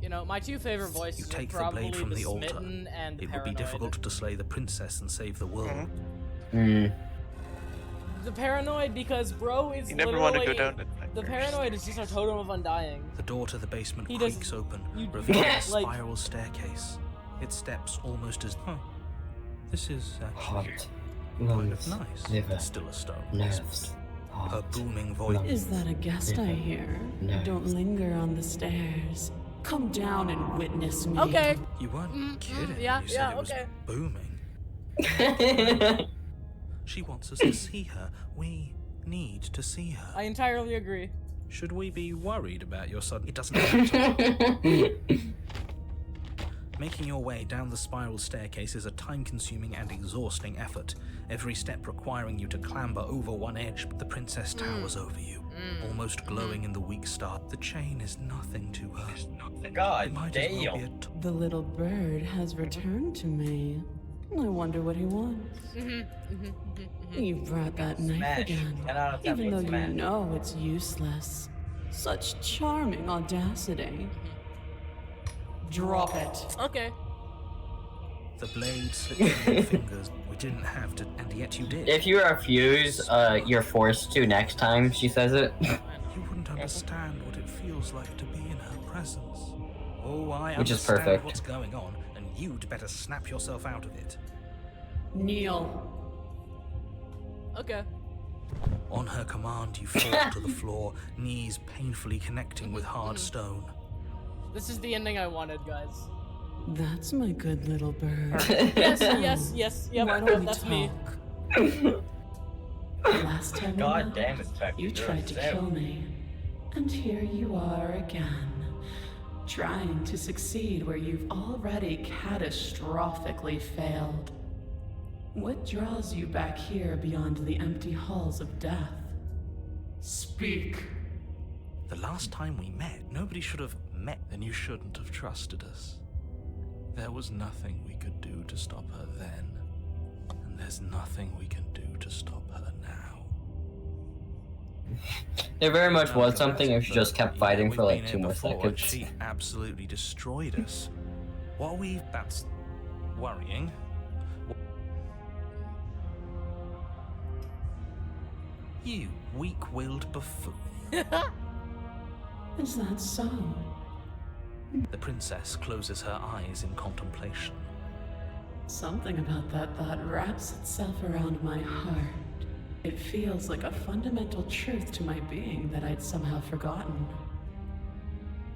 A: You know, my two favorite voices
D: You
A: are
D: take the
A: probably
D: blade from the altar.
A: Smitten and the
D: It would be
A: Paranoid.
D: difficult to slay the princess and save the world.
C: Mm.
A: The Paranoid because bro is
H: You never want to go
A: literally-
H: down that
A: The Paranoid is just a totem of undying.
D: The door to the basement
A: He
D: creaks
A: does-
D: open,
A: you-
D: revealing a
A: like-
D: spiral staircase. Its steps almost as. This is
K: Heart,
D: actually kind of
K: lungs,
D: nice.
K: liver,
D: It's still a stone.
K: nerves,
D: Her
K: heart,
D: booming voice.
K: lungs.
G: Is that a guest I hear?
K: No.
G: Don't linger on the stairs. Come down and witness me.
A: Okay.
D: You weren't kidding.
A: yeah,
D: you said
A: yeah,
D: it was
A: okay.
D: booming. She wants us to see her. We need to see her.
A: I entirely agree.
D: Should we be worried about your sudden? It doesn't matter. Making your way down the spiral staircase is a time-consuming and exhausting effort. Every step requiring you to clamber over one edge. The princess towers over you, almost glowing in the weak star. The chain is nothing to her. It
E: God
D: might as well be a
E: damn.
G: The little bird has returned to me. I wonder what he wants. You brought that knife
E: Smash.
G: again,
E: 10 out of 10
G: even though
E: would
G: you
E: smash.
G: know it's useless. Such charming audacity. Drop it.
A: Okay.
D: The blade slipped from your fingers. We didn't have to, and yet you did.
C: If you refuse, you're forced to next time she says it.
D: You wouldn't understand what it feels like to be in her presence. Oh, I
C: Which is
D: understand
C: perfect.
D: what's going on, and you'd better snap yourself out of it.
G: Kneel.
A: Okay.
D: On her command, you fall to the floor, knees painfully connecting with hard stone.
A: This is the ending I wanted, guys.
G: That's my good little bird.
A: Yes, yep,
G: Why don't we
A: that's
G: talk?
A: me.
G: Last time we
E: God
G: met,
E: damn it, Spectre.
G: you tried to kill me. And here you are again. Trying to succeed where you've already catastrophically failed. What draws you back here beyond the empty halls of death? Speak.
D: The last time we met, nobody should have met, and you shouldn't have trusted us. There was nothing we could do to stop her then, and there's nothing we can do to stop her now.
C: There very much was something if she
D: But,
C: just kept
D: yeah,
C: fighting
D: we've
C: for like
D: been
C: 2
D: here
C: more
D: before, and
C: seconds.
D: She absolutely destroyed us. That's worrying. You weak-willed buffoon.
G: Is that so?
D: The princess closes her eyes in contemplation.
G: Something about that thought wraps itself around my heart. It feels like a fundamental truth to my being that I'd somehow forgotten.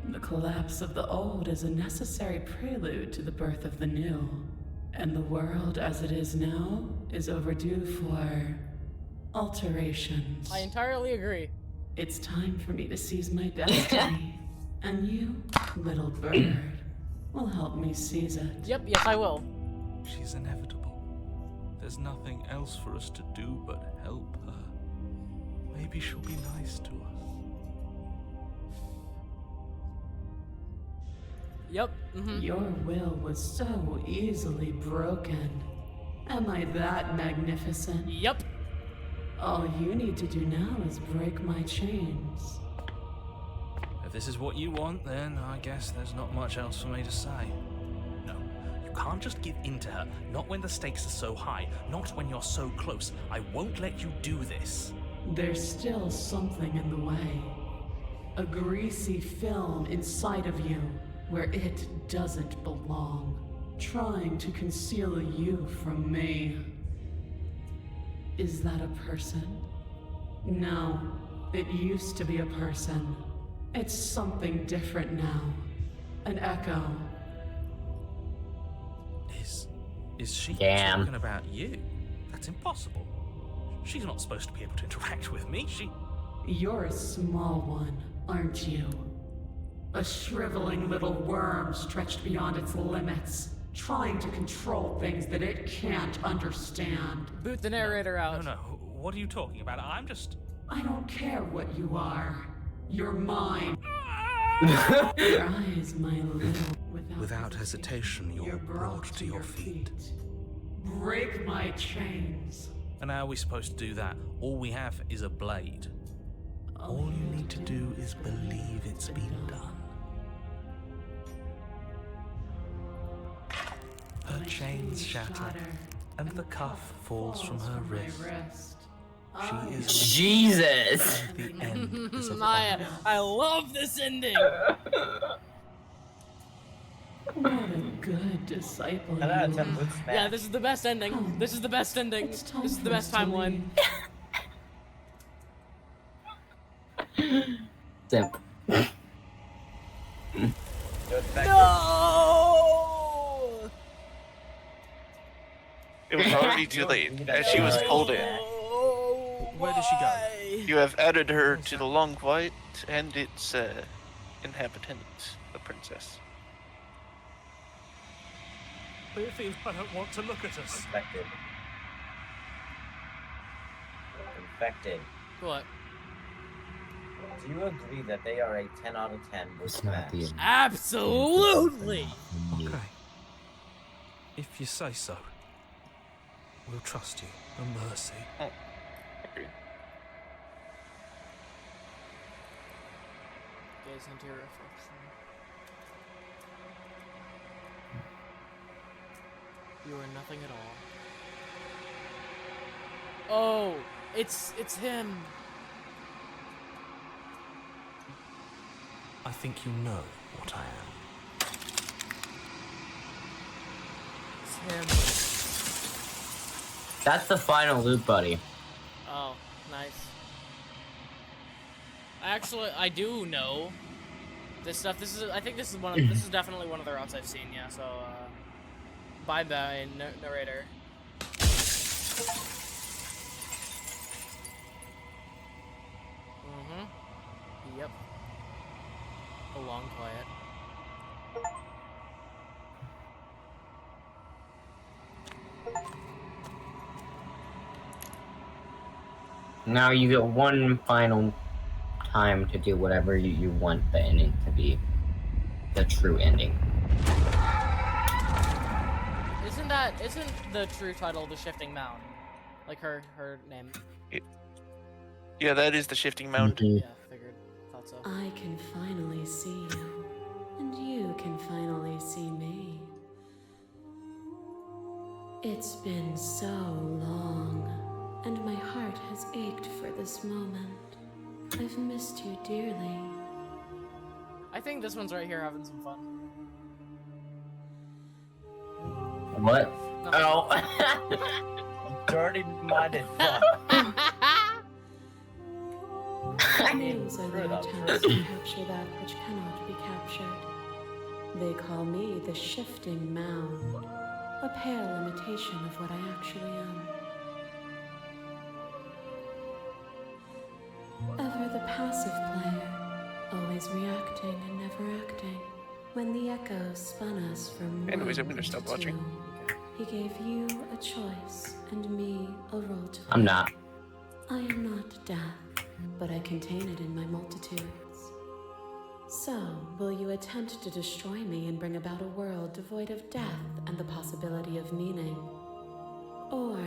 G: The collapse of the old is a necessary prelude to the birth of the new. And the world as it is now is overdue for alterations.
A: I entirely agree.
G: It's time for me to seize my destiny. And you, little bird, will help me seize it.
A: Yep, yes, I will.
D: She's inevitable. There's nothing else for us to do but help her. Maybe she'll be nice to us.
A: Yep. Mm-hmm.
G: Your will was so easily broken. Am I that magnificent?
A: Yep.
G: All you need to do now is break my chains.
D: If this is what you want, then I guess there's not much else for me to say. No, you can't just give in to her. Not when the stakes are so high. Not when you're so close. I won't let you do this.
G: There's still something in the way. A greasy film inside of you where it doesn't belong. Trying to conceal you from me. Is that a person? No, it used to be a person. It's something different now. An echo.
D: Is she
C: Damn.
D: talking about you? That's impossible. She's not supposed to be able to interact with me.
G: You're a small one, aren't you? A shriveling little worm stretched beyond its limits, trying to control things that it can't understand.
A: Boot the narrator out.
D: No. What are you talking about?
G: I don't care what you are. You're mine. Rise, my little.
D: Without hesitation, you're brought to your feet.
G: Break my chains.
D: And how are we supposed to do that? All we have is a blade. All you need to do is believe it's been done. Her chains shatter, and the cuff falls from her wrist. She is
C: Jesus!
D: and the end is upon
A: I love this ending.
G: What a good disciple you
E: 10 out of 10
G: are.
E: would smash.
A: Yeah, this is the best ending. This is the best ending.
G: It's time
A: This is the
G: for
A: best
G: us to
A: timeline.
C: Simp.
A: No!
H: It was already too late, as she was pulled in.
D: Where did she go?
H: You have added her to the Long White and its inhabitant, the princess.
D: Clearfield, I don't want to look at us.
E: Infected. Infected.
A: What?
E: Do you agree that they are a 10 out of 10 would smash?
A: Absolutely!
D: Okay. If you say so. We'll trust you. No mercy.
H: Agreed.
A: Gaze into your reflection. You are nothing at all. Oh, it's him.
D: I think you know what I am.
A: It's him.
C: That's the final loop, buddy.
A: Oh, nice. Actually, I do know this stuff. I think this is this is definitely one of the routes I've seen. Yeah. So, bye bye, narrator. Yep. A long quiet.
C: Now you get one final time to do whatever you want the ending to be. The true ending.
A: Isn't the true title The Shifting Mound? Like her name.
H: Yeah, that is the Shifting Mound.
A: Yeah, figured. Thought so.
I: I can finally see you, and you can finally see me. It's been so long, and my heart has ached for this moment. I've missed you dearly.
A: I think this one's right here having some fun.
C: What?
A: Nothing.
C: Oh.
E: Dirty-minded fuck.
I: Names are their attempts to capture that which cannot be captured. They call me the Shifting Mound, a pale imitation of what I actually am. Ever the passive player, always reacting and never acting. When the echo spun us from
H: Anyways, I'm
I: one
H: gonna stop
I: to
H: watching.
I: two, he gave you a choice and me a role to play.
C: I'm not.
I: I am not death, but I contain it in my multitudes. So, will you attempt to destroy me and bring about a world devoid of death and the possibility of meaning? Or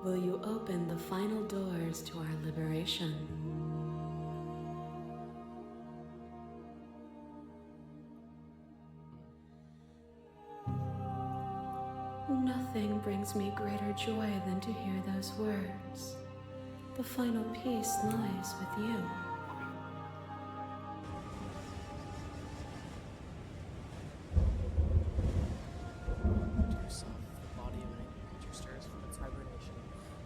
I: will you open the final doors to our liberation? Nothing brings me greater joy than to hear those words. The final piece lies with you.
A: Yourself, the body of an angry creature stirs from its hibernation,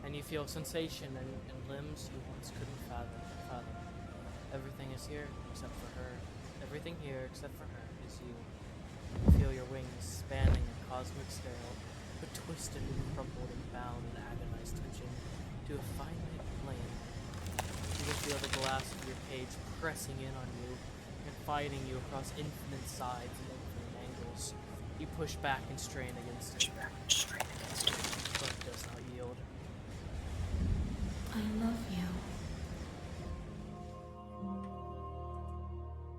A: and you feel sensation in limbs you once couldn't fathom. Everything is here except for her. Everything here except for her is you. You feel your wings spanning a cosmic scale, but twisted and crumpled and bound in agonized tension to a finite plane. You can feel the glass of your cage pressing in on you and fighting you across infinite sides and infinite angles. You push back and strain against it. But it does not yield.
I: I love you.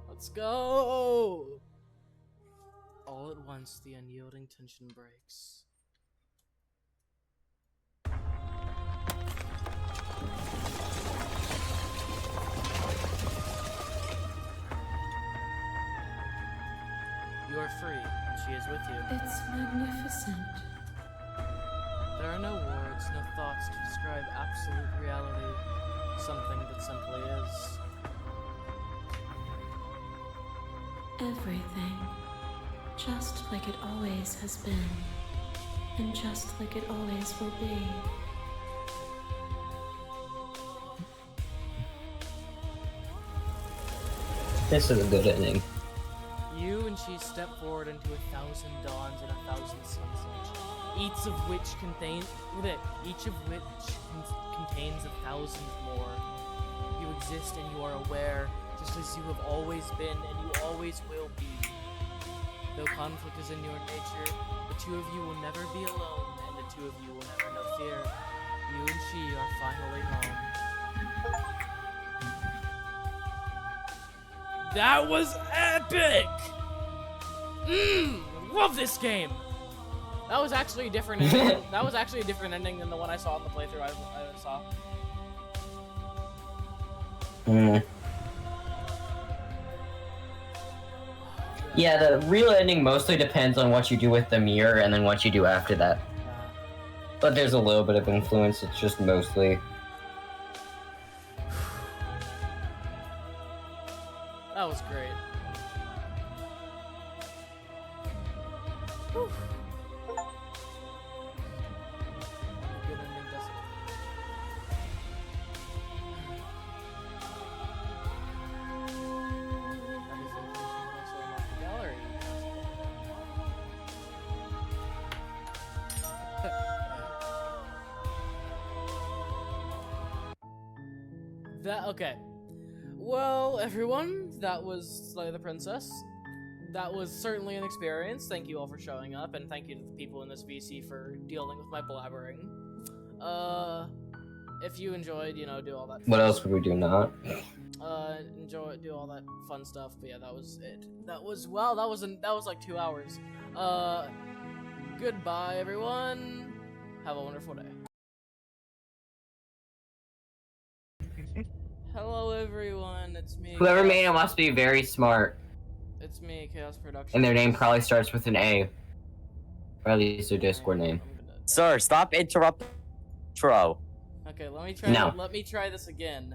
A: Let's go! All at once, the unyielding tension breaks. You are free, and she is with you.
I: It's magnificent.
A: There are no words, no thoughts to describe absolute reality. Something that simply is.
I: Everything. Just like it always has been. And just like it always will be.
C: This is a good ending.
A: You and she step forward into 1,000 dawns and 1,000 sunsets, each of which contains 1,000 more. You exist and you are aware, just as you have always been and you always will be. Though conflict is in your nature, the two of you will never be alone, and the two of you will never know fear. You and she are finally home. That was epic! Love this game! That was actually a different ending. That was actually a different ending than the one I saw in the playthrough I saw.
C: Yeah, the real ending mostly depends on what you do with the mirror and then what you do after that. But there's a little bit of influence, it's just mostly...
A: That was great. Whew. Good ending, doesn't it? Everything also unlock the gallery. Okay. Well, everyone, that was Slay the Princess. That was certainly an experience. Thank you all for showing up, and thank you to the people in this VC for dealing with my blabbering. If you enjoyed, you know, do all that.
C: What else would we do not?
A: Do all that fun stuff. But yeah, that was it. That was that was like 2 hours. Goodbye, everyone. Have a wonderful day. Hello, everyone. It's me.
C: Whoever made it must be very smart.
A: It's me, Chaos Productions.
C: And their name probably starts with an A. Or at least their Discord name.
B: Sir, stop interrupting. Intro.
A: Okay, let me try.
C: No.
A: Let me try this again.